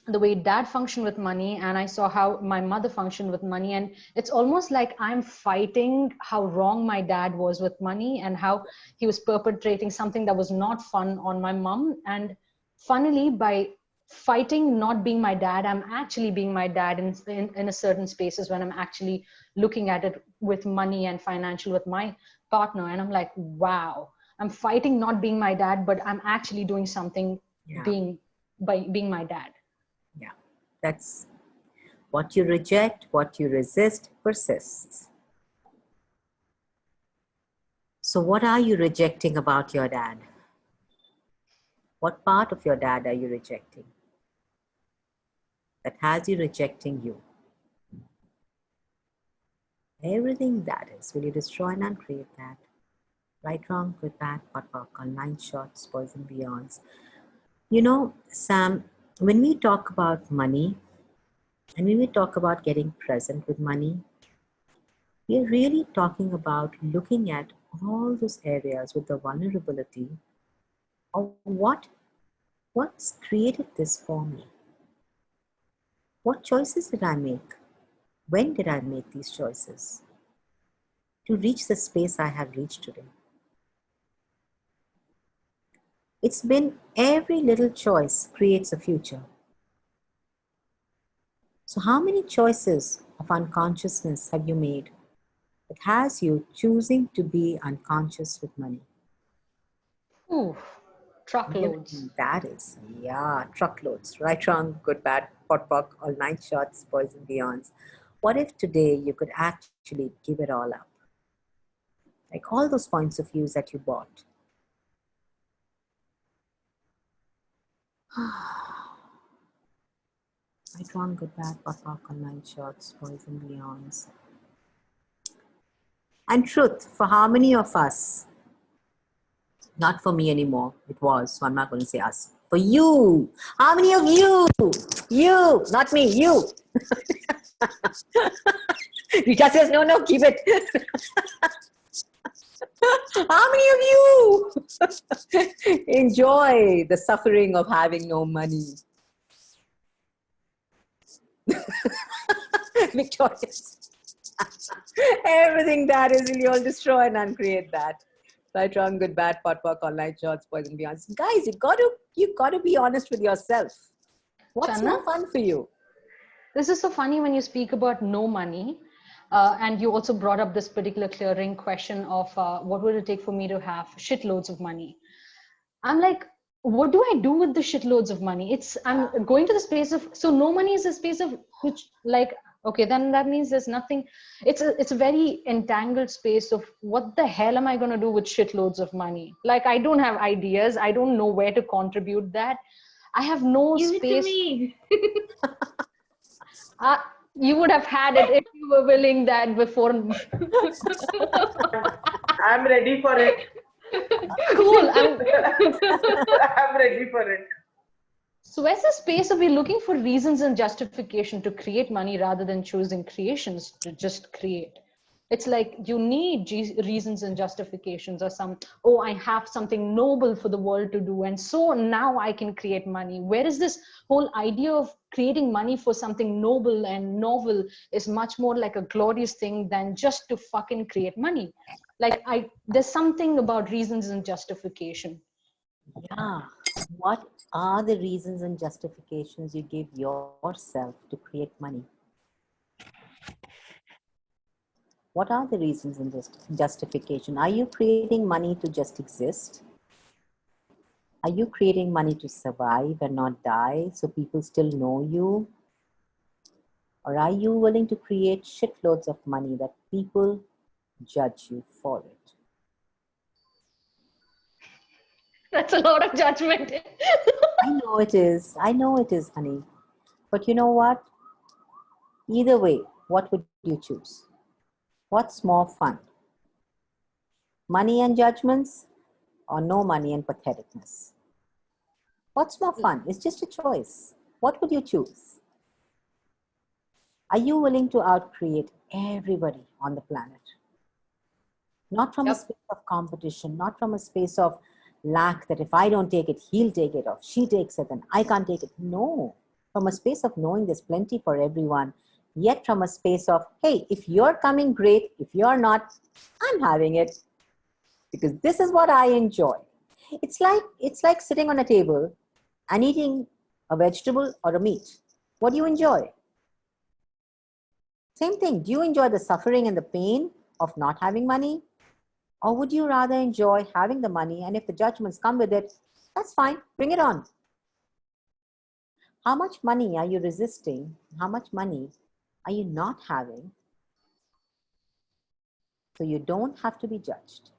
the way dad functioned with money, and I saw how my mother functioned with money, and it's almost like I'm fighting how wrong my dad was with money and how he was perpetrating something that was not fun on my mom. And funnily, by fighting not being my dad, I'm actually being my dad in a certain spaces when I'm actually looking at it with money and financial with my partner. And I'm like, wow, I'm fighting not being my dad, but I'm actually doing something by being my dad. Yeah, that's what you reject, what you resist persists. So what are you rejecting about your dad? What part of your dad are you rejecting that has you rejecting you? Everything that is, will you destroy and uncreate that? Right, wrong, good, bad, pot, pork, all 9 shots, boys and beyonds. You know, Sam, when we talk about money and when we talk about getting present with money, we're really talking about looking at all those areas with the vulnerability of what's created this for me? What choices did I make? When did I make these choices to reach the space I have reached today? It's been every little choice creates a future. So how many choices of unconsciousness have you made that has you choosing to be unconscious with money? Ooh, truckloads. That is, yeah, truckloads. Right, wrong, good, bad, pot, pock, all nine shots, boys and beyonds. What if today you could actually give it all up? Like all those points of views that you bought. Right, wrong, good, bad, pot, pock, all nine shots, boys and beyonds. And truth, for how many of us, not for me anymore, it was, so I'm not going to say us, for you, how many of you, not me, you. Rita says, no, keep it. How many of you enjoy the suffering of having no money? Victorious. Everything that is, will you all destroy and uncreate that. Right, wrong, good, bad, pot, pock, online shots, boys and beyonds. Guys, you gotta be honest with yourself. What's Channa? more fun for you? This is so funny when you speak about no money. And you also brought up this particular clearing question of what would it take for me to have shitloads of money? I'm like, what do I do with the shitloads of money? I'm going to the space of, so no money is a space of which, like, okay, then that means there's nothing. It's a very entangled space of what the hell am I going to do with shitloads of money? Like, I don't have ideas. I don't know where to contribute that. I have no Give space. it to me. You would have had it if you were willing that before. I'm ready for it. Cool. I'm ready for it. So where's the space of we looking for reasons and justification to create money rather than choosing creations to just create? It's like you need reasons and justifications or oh, I have something noble for the world to do. And so now I can create money. Where is this whole idea of creating money for something noble and novel is much more like a glorious thing than just to fucking create money. Like there's something about reasons and justification. Yeah. What are the reasons and justifications you give yourself to create money? What are the reasons and justification? Are you creating money to just exist? Are you creating money to survive and not die so people still know you? Or are you willing to create shitloads of money that people judge you for it? That's a lot of judgment. I know it is. I know it is, honey. But you know what? Either way, what would you choose? What's more fun? Money and judgments or no money and patheticness? What's more fun? It's just a choice. What would you choose? Are you willing to outcreate everybody on the planet? Not from a space of competition, not from a space of lack that if I don't take it, he'll take it, or she takes it, and I can't take it. No. From a space of knowing there's plenty for everyone, yet from a space of, hey, if you're coming, great. If you're not, I'm having it because this is what I enjoy. It's like sitting on a table and eating a vegetable or a meat. What do you enjoy? Same thing. Do you enjoy the suffering and the pain of not having money? Or would you rather enjoy having the money, and if the judgments come with it, that's fine, bring it on. How much money are you resisting? How much money are you not having so you don't have to be judged?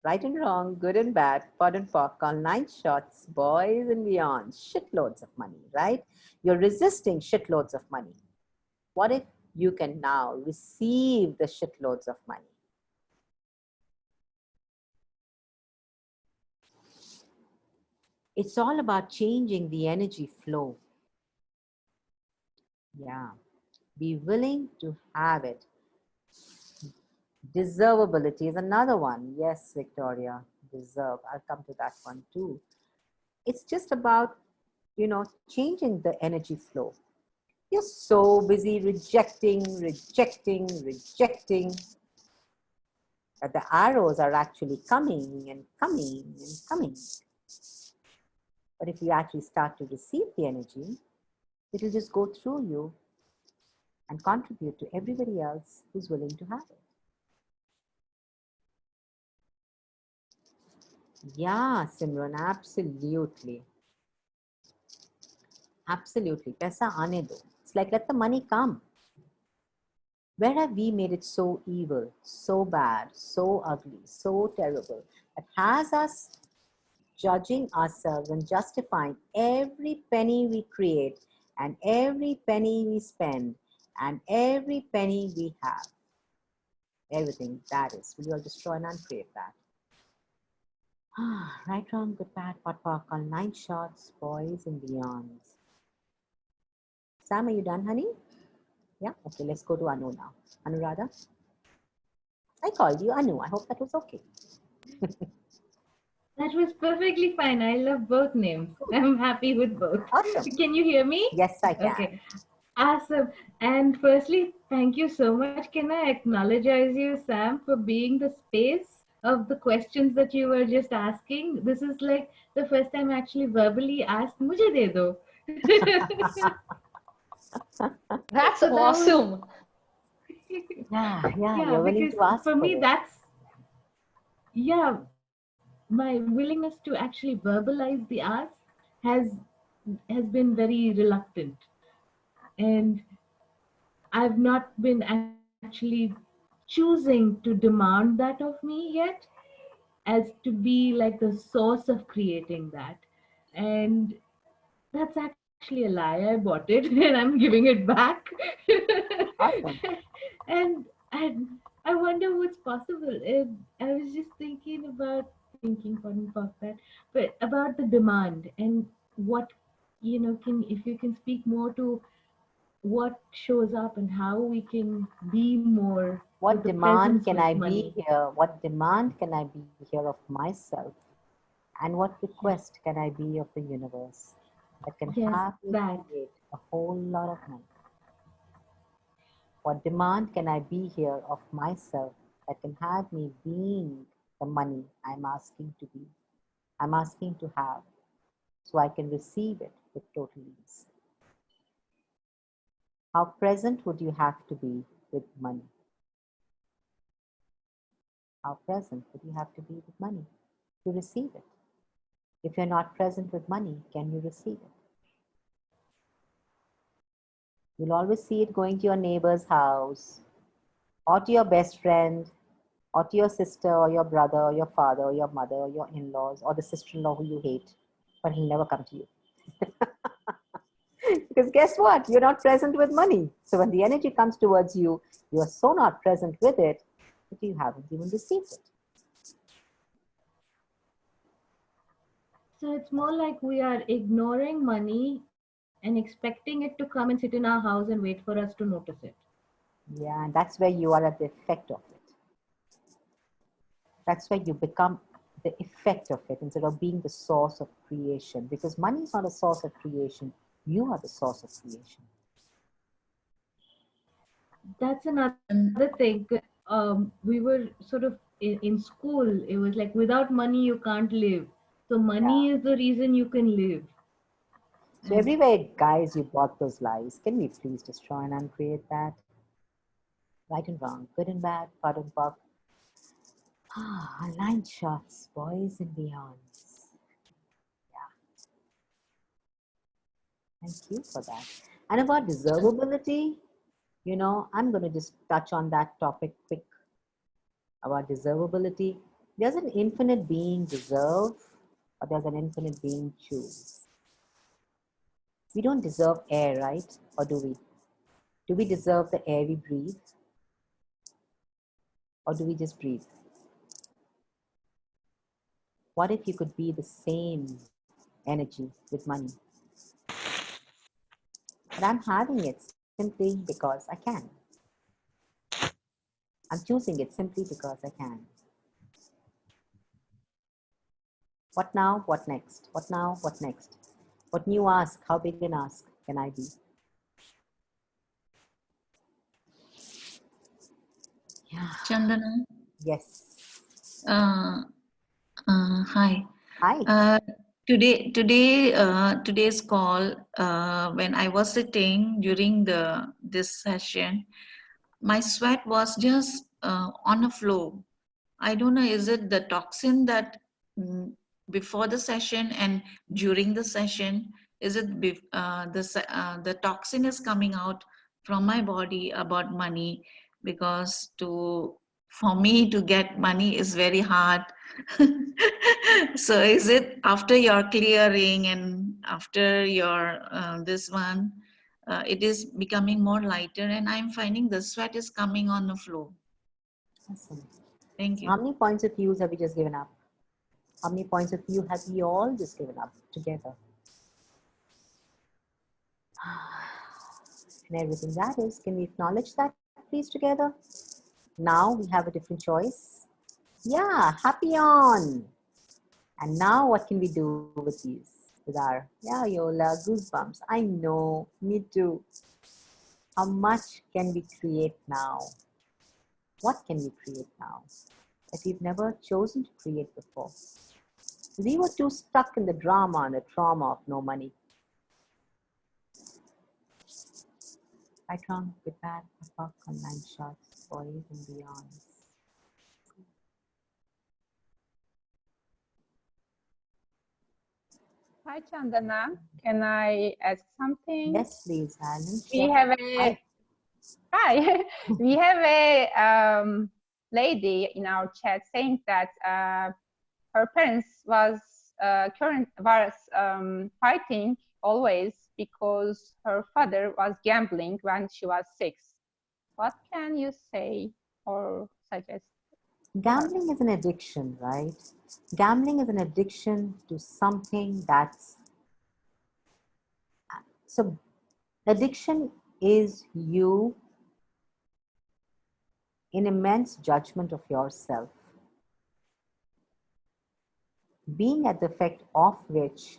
Right and wrong, good and bad, pot and pock, all nine shots, boys and beyond, shitloads of money, right? You're resisting shitloads of money. What if you can now receive the shitloads of money? It's all about changing the energy flow. Yeah. Be willing to have it. Deservability is another one. Yes, Victoria, deserve. I'll come to that one too. It's just about changing the energy flow. You're so busy rejecting, rejecting, rejecting, that the arrows are actually coming and coming and coming. But if you actually start to receive the energy, it'll just go through you and contribute to everybody else who's willing to have it. Yeah, Simran, absolutely. Absolutely. Paisa aane do. It's like, let the money come. Where have we made it so evil, so bad, so ugly, so terrible, that has us judging ourselves and justifying every penny we create and every penny we spend and every penny we have? Everything that is. Will you all destroy and uncreate that? Right, wrong, good, bad, pot, pork, all 9 shots, boys and beyonds. Sam, are you done, honey? Yeah? Okay, let's go to Anu now. Anuradha? I called you Anu. I hope that was okay. That was perfectly fine. I love both names. I'm happy with both. Awesome. Can you hear me? Yes, I can. Okay. Awesome. And firstly, thank you so much. Can I acknowledge you, Sam, for being the space of the questions that you were just asking? This is like the first time I actually verbally asked, Mujhe de do. That's So that was- awesome. Yeah, yeah, you're willing because to ask for me, it. that's, yeah, my willingness to actually verbalize the ask has been very reluctant, and I've not been actually choosing to demand that of me yet, as to be like the source of creating that. And that's actually a lie. I bought it and I'm giving it back. Awesome. and and I wonder what's possible. I was just pardon about that, but about the demand and what, can, if you can speak more to what shows up and how we can be more with What the demand presence can with I be money. here? What demand can I be here of myself? And what request can I be of the universe that can Yes, have me that. create a whole lot of money? What demand can I be here of myself that can have me being the money I'm asking to be, I'm asking to have, so I can receive it with total ease? How present would you have to be with money? How present would you have to be with money to receive it? If you're not present with money, can you receive it? You'll always see it going to your neighbor's house, or to your best friend, or to your sister, or your brother, or your father, or your mother, or your in-laws, or the sister-in-law who you hate, but he'll never come to you. Because guess what? You're not present with money. So when the energy comes towards you, you are so not present with it that you haven't even received it. So it's more like we are ignoring money and expecting it to come and sit in our house and wait for us to notice it. Yeah, and that's where you are at the effect of it. That's where you become the effect of it instead of being the source of creation. Because money is not a source of creation. You are the source of creation. That's another thing. We were sort of in school, it was like without money you can't live. So money is the reason you can live. So everywhere, guys, you bought those lies. Can we please destroy and uncreate that? Right and wrong, good and bad, part and part. Ah, 9 shots, boys and beyonds. Yeah, thank you for that. And about deservability, I'm going to just touch on that topic quick about deservability. Does an infinite being deserve, or does an infinite being choose? We don't deserve air, right? Or do we? Do we deserve the air we breathe? Or do we just breathe? What if you could be the same energy with money? But I'm having it simply because I can. I'm choosing it simply because I can. What now? What next? What now? What next? What new ask? How big an ask can I be? Yeah. Chandana. Yes. Hi. Hi. Today's call. When I was sitting during this session, my sweat was just on the floor. I don't know. Is it the toxin that before the session and during the session? Is it the toxin is coming out from my body about money? Because for me to get money is very hard. So is it after your clearing and after your this one, it is becoming more lighter, and I'm finding the sweat is coming on the floor. Awesome. Thank So you. how many points of views have we just given up? How many points of view have we all just given up together? And everything that is, can we acknowledge that please together? Now we have a different choice. Yeah, happy on. And now what can we do with these? With our, yeah, Yola, goosebumps. I know, me too. How much can we create now? What can we create now that we've never chosen to create before? We were too stuck in the drama and the trauma of no money. Right, wrong, good, bad, buck, online shots, boys and beyond. Hi, Chandana. Can I ask something? Yes, please, Alan. We have a hi. We have a lady in our chat saying that her parents was fighting always because her father was gambling when she was 6. What can you say or suggest? Gambling is an addiction, right? Gambling is an addiction to something that's... So addiction is you in immense judgment of yourself, being at the effect of which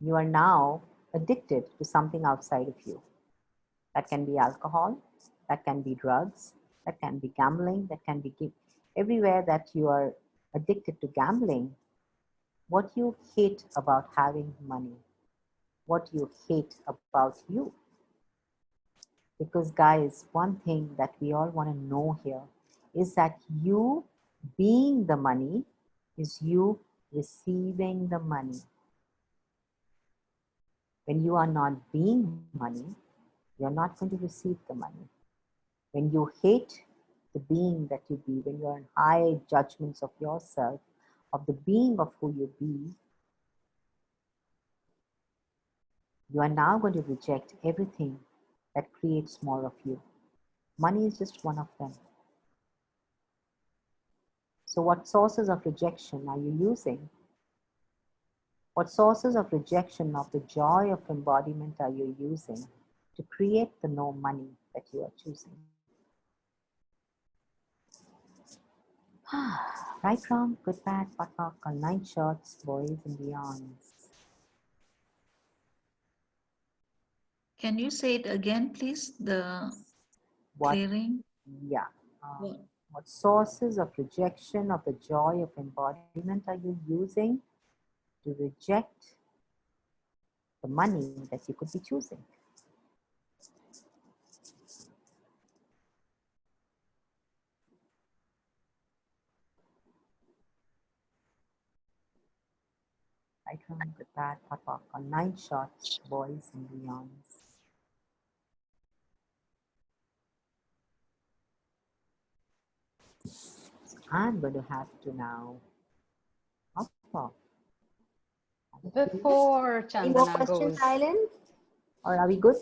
you are now addicted to something outside of you. That can be alcohol, that can be drugs, that can be gambling, that can be everywhere that you are addicted to gambling. What you hate about having money, what you hate about you. Because guys, one thing that we all want to know here is that you being the money is you receiving the money. When you are not being money, you're not going to receive the money. When you hate the being that you be, when you're in high judgments of yourself, of the being of who you be, you are now going to reject everything that creates more of you. Money is just one of them. So what sources of rejection are you using? What sources of rejection of the joy of embodiment are you using to create the no money that you are choosing? Right, wrong, good, bad, potluck, on 9 shots, boys and beyonds. Can you say it again, please? The clearing? Yeah. What sources of rejection of the joy of embodiment are you using to reject the money that you could be choosing? Right, wrong, good, bad, potluck, on 9 shots, boys and beyonds. I'm going to have to now hop off. Before Any more Chandana questions, goes, Aileen? Or are we good?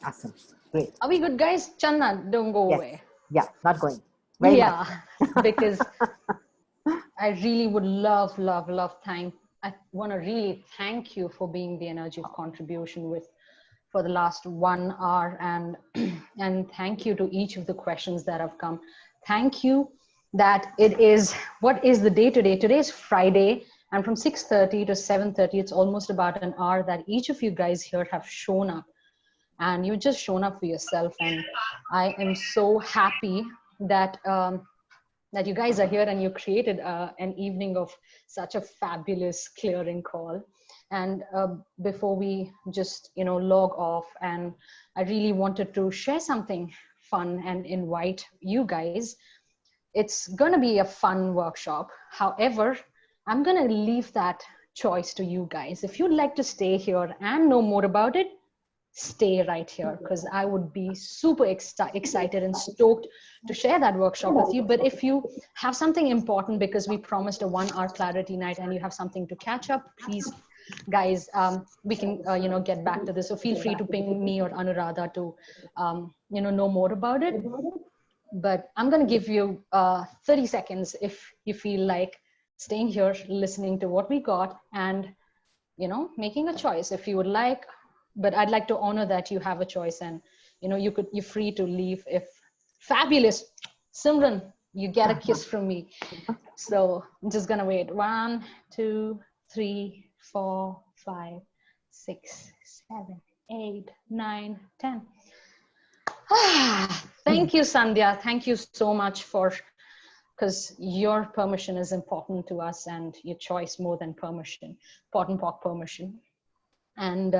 Awesome. Great. are we good, guys? Chandana, don't go away. Yeah, not going. Very yeah, much. because I really would love, I want to really thank you for being the energy of contribution for the last 1 hour, and and thank you to each of the questions that have come. Thank you that it is, what is the day today? Today is Friday, And from 6:30 to 7:30, it's almost about an hour that each of you guys here have shown up, and you've just shown up for yourself. And I am so happy that that you guys are here and you created an evening of such a fabulous clearing call. And before we just log off, and I really wanted to share something fun and invite you guys. It's going to be a fun workshop. However, I'm going to leave that choice to you guys. If you'd like to stay here and know more about it, stay right here, because I would be super excited and stoked to share that workshop with you. But if you have something important, because we promised a 1-hour clarity night, and you have something to catch up, please guys, we can get back to this. So feel free to ping me or Anuradha to know more about it. But I'm going to give you 30 seconds if you feel like staying here, listening to what we got, and making a choice if you would like. But I'd like to honor that you have a choice, and you're free to leave. If fabulous, Simran, you get a kiss from me. So I'm just gonna wait. 1, 2, 3, 4, 5, 6, 7, 8, 9, 10. Thank you, Sandhya. Thank you so much because your permission is important to us, and your choice more than permission, pot permission. And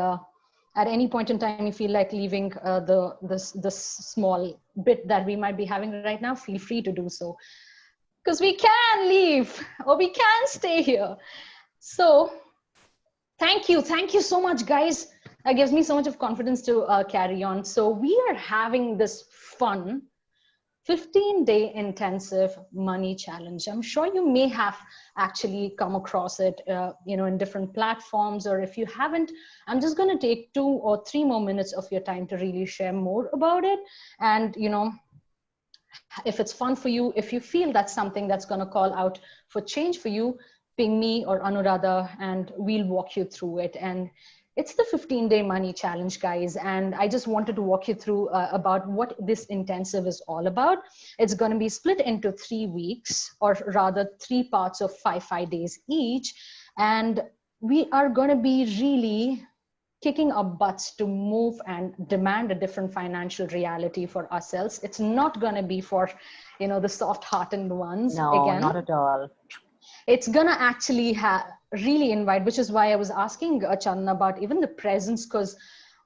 at any point in time, you feel like leaving the small bit that we might be having right now, feel free to do so, because we can leave or we can stay here. So thank you so much, guys. That gives me so much of confidence to carry on. So we are having this fun 15-day intensive money challenge. I'm sure you may have actually come across it, in different platforms, or if you haven't, I'm just going to take 2 or 3 more minutes of your time to really share more about it. And, if it's fun for you, if you feel that's something that's going to call out for change for you, ping me or Anuradha, and we'll walk you through it. And it's the 15-day money challenge, guys. And I just wanted to walk you through about what this intensive is all about. It's going to be split into 3 weeks, or rather 3 parts of 5 days each. And we are going to be really kicking our butts to move and demand a different financial reality for ourselves. It's not going to be for, the soft-hearted ones. No, again, not at all. It's going to actually really invite, which is why I was asking Chandana about even the presents, because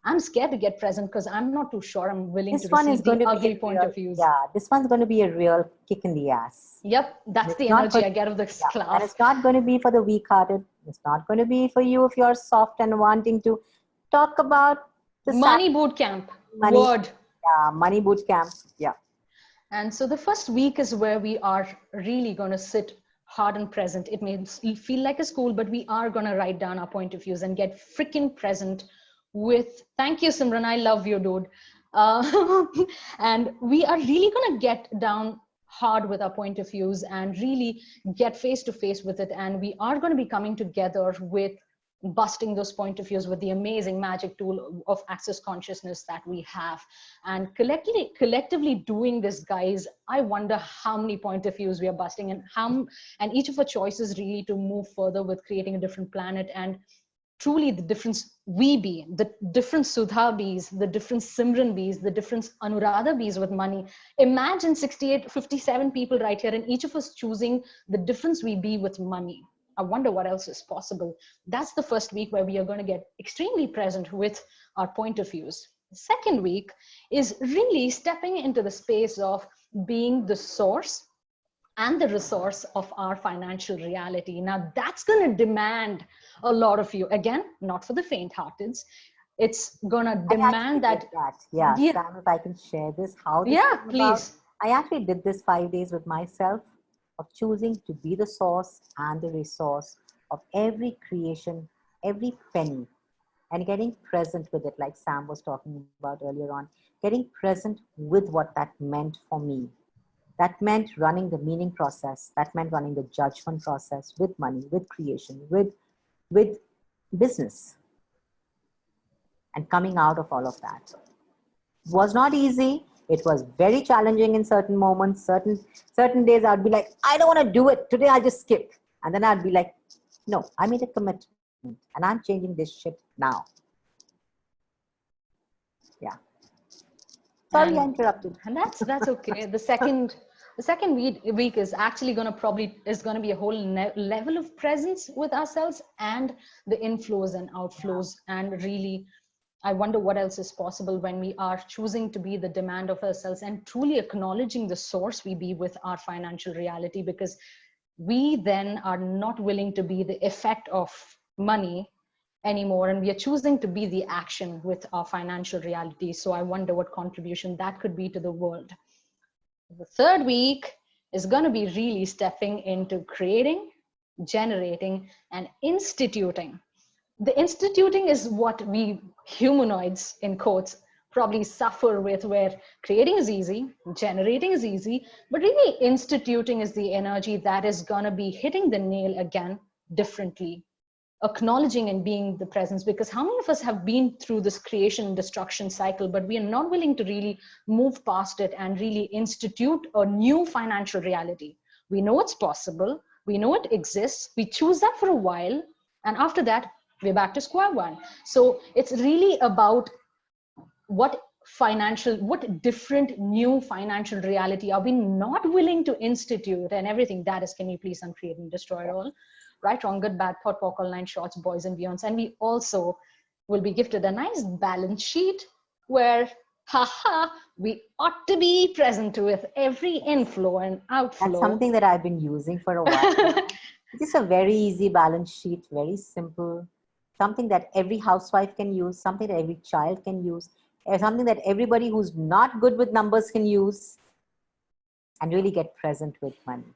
I'm scared to get present, because I'm not too sure I'm willing to receive the ugly point of views. Yeah, this one's going to be a real kick in the ass. Yep, that's the energy I get of this class. And it's not going to be for the weak-hearted. It's not going to be for you if you're soft and wanting to talk about the money boot camp. Money, word. Yeah, money boot camp. Yeah. And so the first week is where we are really going to sit hard and present. It may feel like a school, but we are going to write down our point of views and get freaking present with, thank you, Simran. I love you, dude. And we are really going to get down hard with our point of views and really get face to face with it. And we are going to be coming together with busting those point of views with the amazing magic tool of access consciousness that we have. And collectively doing this, guys, I wonder how many point of views we are busting, and each of our choices really to move further with creating a different planet. And truly the difference we be, the different Sudha bees, the different Simran bees, the different Anuradha bees with money. Imagine 57 people right here, and each of us choosing the difference we be with money. I wonder what else is possible. That's the first week where we are going to get extremely present with our point of views. The second week is really stepping into the space of being the source and the resource of our financial reality. Now that's going to demand a lot of you. Again, not for the faint-hearted. It's going to demand that. Yeah, Sam, if I can share this. Please. I actually did this 5 days with myself, of choosing to be the source and the resource of every creation, every penny, and getting present with it, like Sam was talking about earlier on, getting present with what that meant for me. That meant running the meaning process. That meant running the judgment process with money, with creation, with business, and coming out of all of that. It was not easy. It was very challenging in certain moments. Certain days I'd be like, I don't want to do it. Today I'll just skip. And then I'd be like, No, I made a commitment and I'm changing this shit now. Yeah. Sorry, I interrupted. And that's okay. The second week is actually going to be a whole level of presence with ourselves and the inflows and outflows. And really, I wonder what else is possible when we are choosing to be the demand of ourselves and truly acknowledging the source we be with our financial reality, because we then are not willing to be the effect of money anymore, and we are choosing to be the action with our financial reality. So I wonder what contribution that could be to the world. The third week is going to be really stepping into creating, generating, and instituting. The instituting is what we humanoids, in quotes, probably suffer with, where creating is easy, generating is easy, but really instituting is the energy that is going to be hitting the nail again differently, acknowledging and being the presence. Because how many of us have been through this creation and destruction cycle, but we are not willing to really move past it and really institute a new financial reality? We know it's possible, we know it exists, we choose that for a while, and after that we're back to square one. So it's really about what different new financial reality are we not willing to institute, and everything that is, can you please uncreate and destroy it all? Right, wrong, good, bad, thought, walk, all nine shorts, boys and beyonds. And we also will be gifted a nice balance sheet where, haha, we ought to be present with every inflow and outflow. That's something that I've been using for a while now. It's a very easy balance sheet, very simple, something that every housewife can use, something that every child can use, something that everybody who's not good with numbers can use, and really get present with money.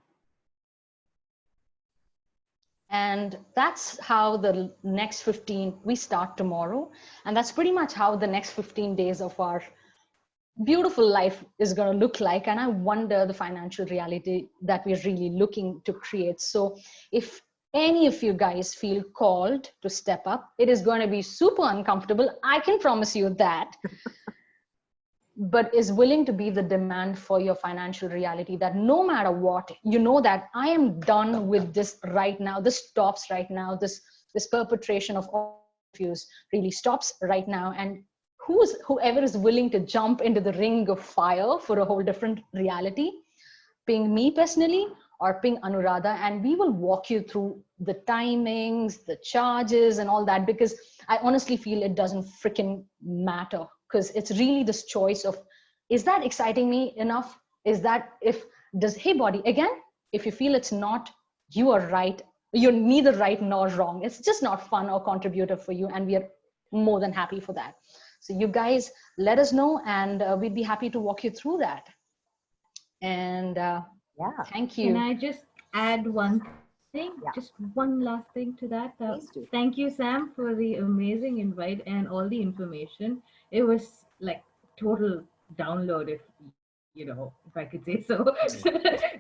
And that's how the next 15, we start tomorrow. And that's pretty much how the next 15 days of our beautiful life is going to look like. And I wonder the financial reality that we're really looking to create. So if any of you guys feel called to step up, it is going to be super uncomfortable, I can promise you that. But is willing to be the demand for your financial reality, that no matter what, you know that I am done with this right now. This stops right now. This perpetration of all views really stops right now. And whoever is willing to jump into the ring of fire for a whole different reality, ping me personally or ping Anuradha, and we will walk you through the timings, the charges and all that, because I honestly feel it doesn't freaking matter, because it's really this choice of, is that exciting me enough? Is that, hey body, again, if you feel it's not, you are right. You're neither right nor wrong. It's just not fun or contributive for you. And we are more than happy for that. So you guys let us know, and we'd be happy to walk you through that. And thank you. Can I just add one thing? Yeah. Just one last thing to that. Thank you, Sam, for the amazing invite and all the information. It was like total download, if I could say so.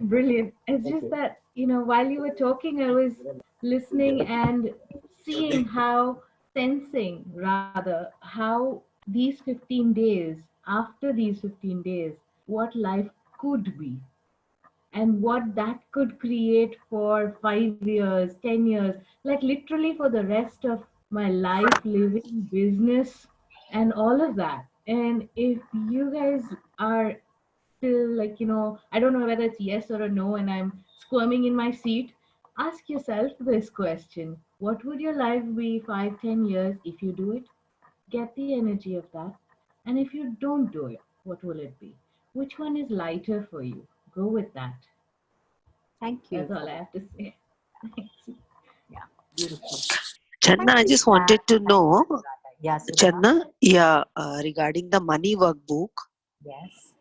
Brilliant. It's just that, while you were talking, I was listening and seeing sensing rather, how these 15 days, after these 15 days, what life could be, and what that could create for 5 years, 10 years, like literally for the rest of my life, living, business, and all of that. And if you guys are still I don't know whether it's yes or a no, and I'm squirming in my seat, ask yourself this question: what would your life be 5, 10 years if you do it? Get the energy of that. And if you don't do it, what will it be? Which one is lighter for you? Go with that. Thank you. That's all I have to say. Yeah, beautiful. Chandana, I just wanted to know, yes, Chandana, regarding the money workbook. Yes.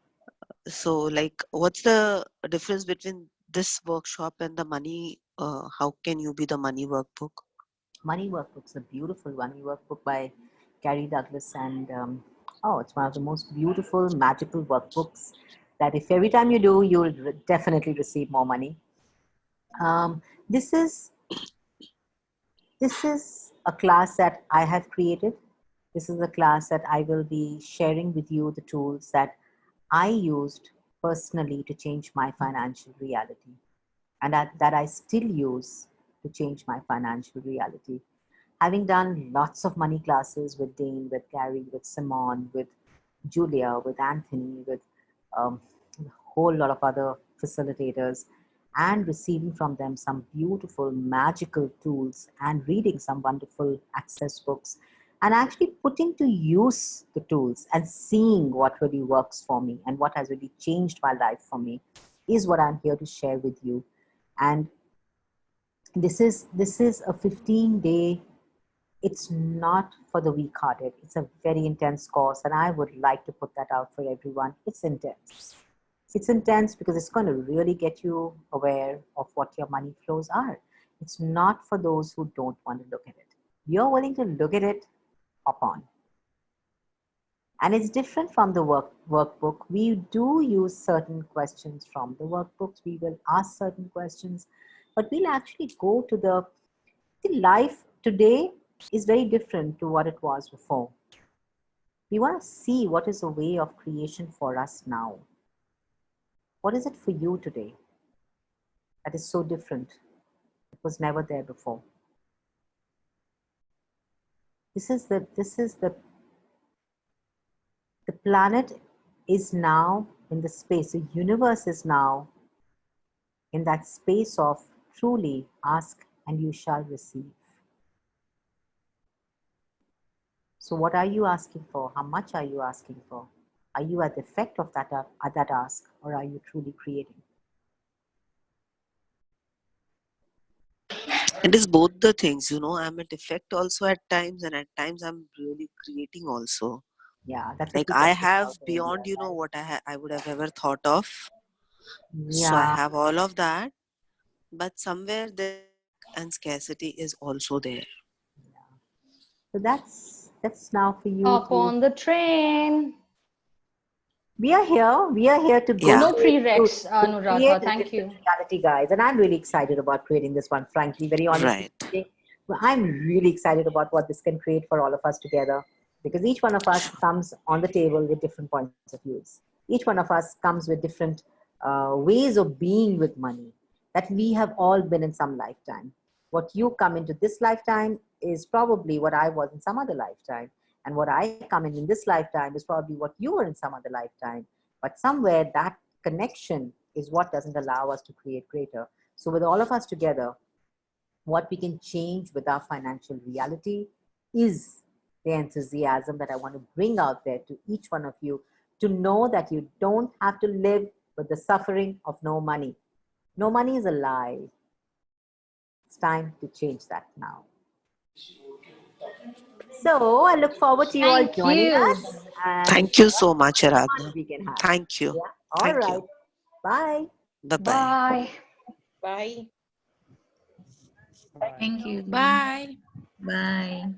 So, like, what's the difference between this workshop and the money? How can you be the money workbook? Money Workbook's a beautiful money workbook by Gary Douglas, and it's one of the most beautiful, magical workbooks that if every time you do, you'll definitely receive more money. This is a class that I have created. This is a class that I will be sharing with you the tools that I used personally to change my financial reality, and that I still use to change my financial reality. Having done lots of money classes with Dane, with Gary, with Simone, with Julia, with Anthony, with a whole lot of other facilitators, and receiving from them some beautiful, magical tools and reading some wonderful access books and actually putting to use the tools and seeing what really works for me and what has really changed my life for me is what I'm here to share with you. And this is a 15-day. It's not for the weak-hearted. It's a very intense course, and I would like to put that out for everyone. It's intense. It's intense because it's going to really get you aware of what your money flows are. It's not for those who don't want to look at it. You're willing to look at it, hop on. And it's different from the workbook. We do use certain questions from the workbooks. We will ask certain questions, but we'll actually go to the life today is very different to what it was before. We want to see what is a way of creation for us now. What is it for you today that is so different? It was never there before. The planet is now in the space. The universe is now in that space of truly ask and you shall receive. So what are you asking for? How much are you asking for? Are you at the effect of that ask, or are you truly creating? It is both the things, I'm at effect also at times, and at times I'm really creating also. Yeah, that's like I have beyond, what I would have ever thought of. Yeah. So I have all of that, but somewhere there and scarcity is also there. So that's now for you. Hop on the train. We are here to go. No prereqs, Anuradha. Thank you. Reality, guys, and I'm really excited about creating this one. Frankly, very honestly, I'm really excited about what this can create for all of us together, because each one of us comes on the table with different points of views. Each one of us comes with different ways of being with money that we have all been in some lifetime. What you come into this lifetime is probably what I was in some other lifetime. And what I come in this lifetime is probably what you were in some other lifetime. But somewhere that connection is what doesn't allow us to create greater. So with all of us together, what we can change with our financial reality is the enthusiasm that I want to bring out there to each one of you, to know that you don't have to live with the suffering of no money. No money is a lie. It's time to change that now. So I look forward to you all joining us. And thank you so much, Aradhana. Thank you. Yeah. All right. Bye. Bye-bye. Bye. Bye. Thank you. Bye. Bye.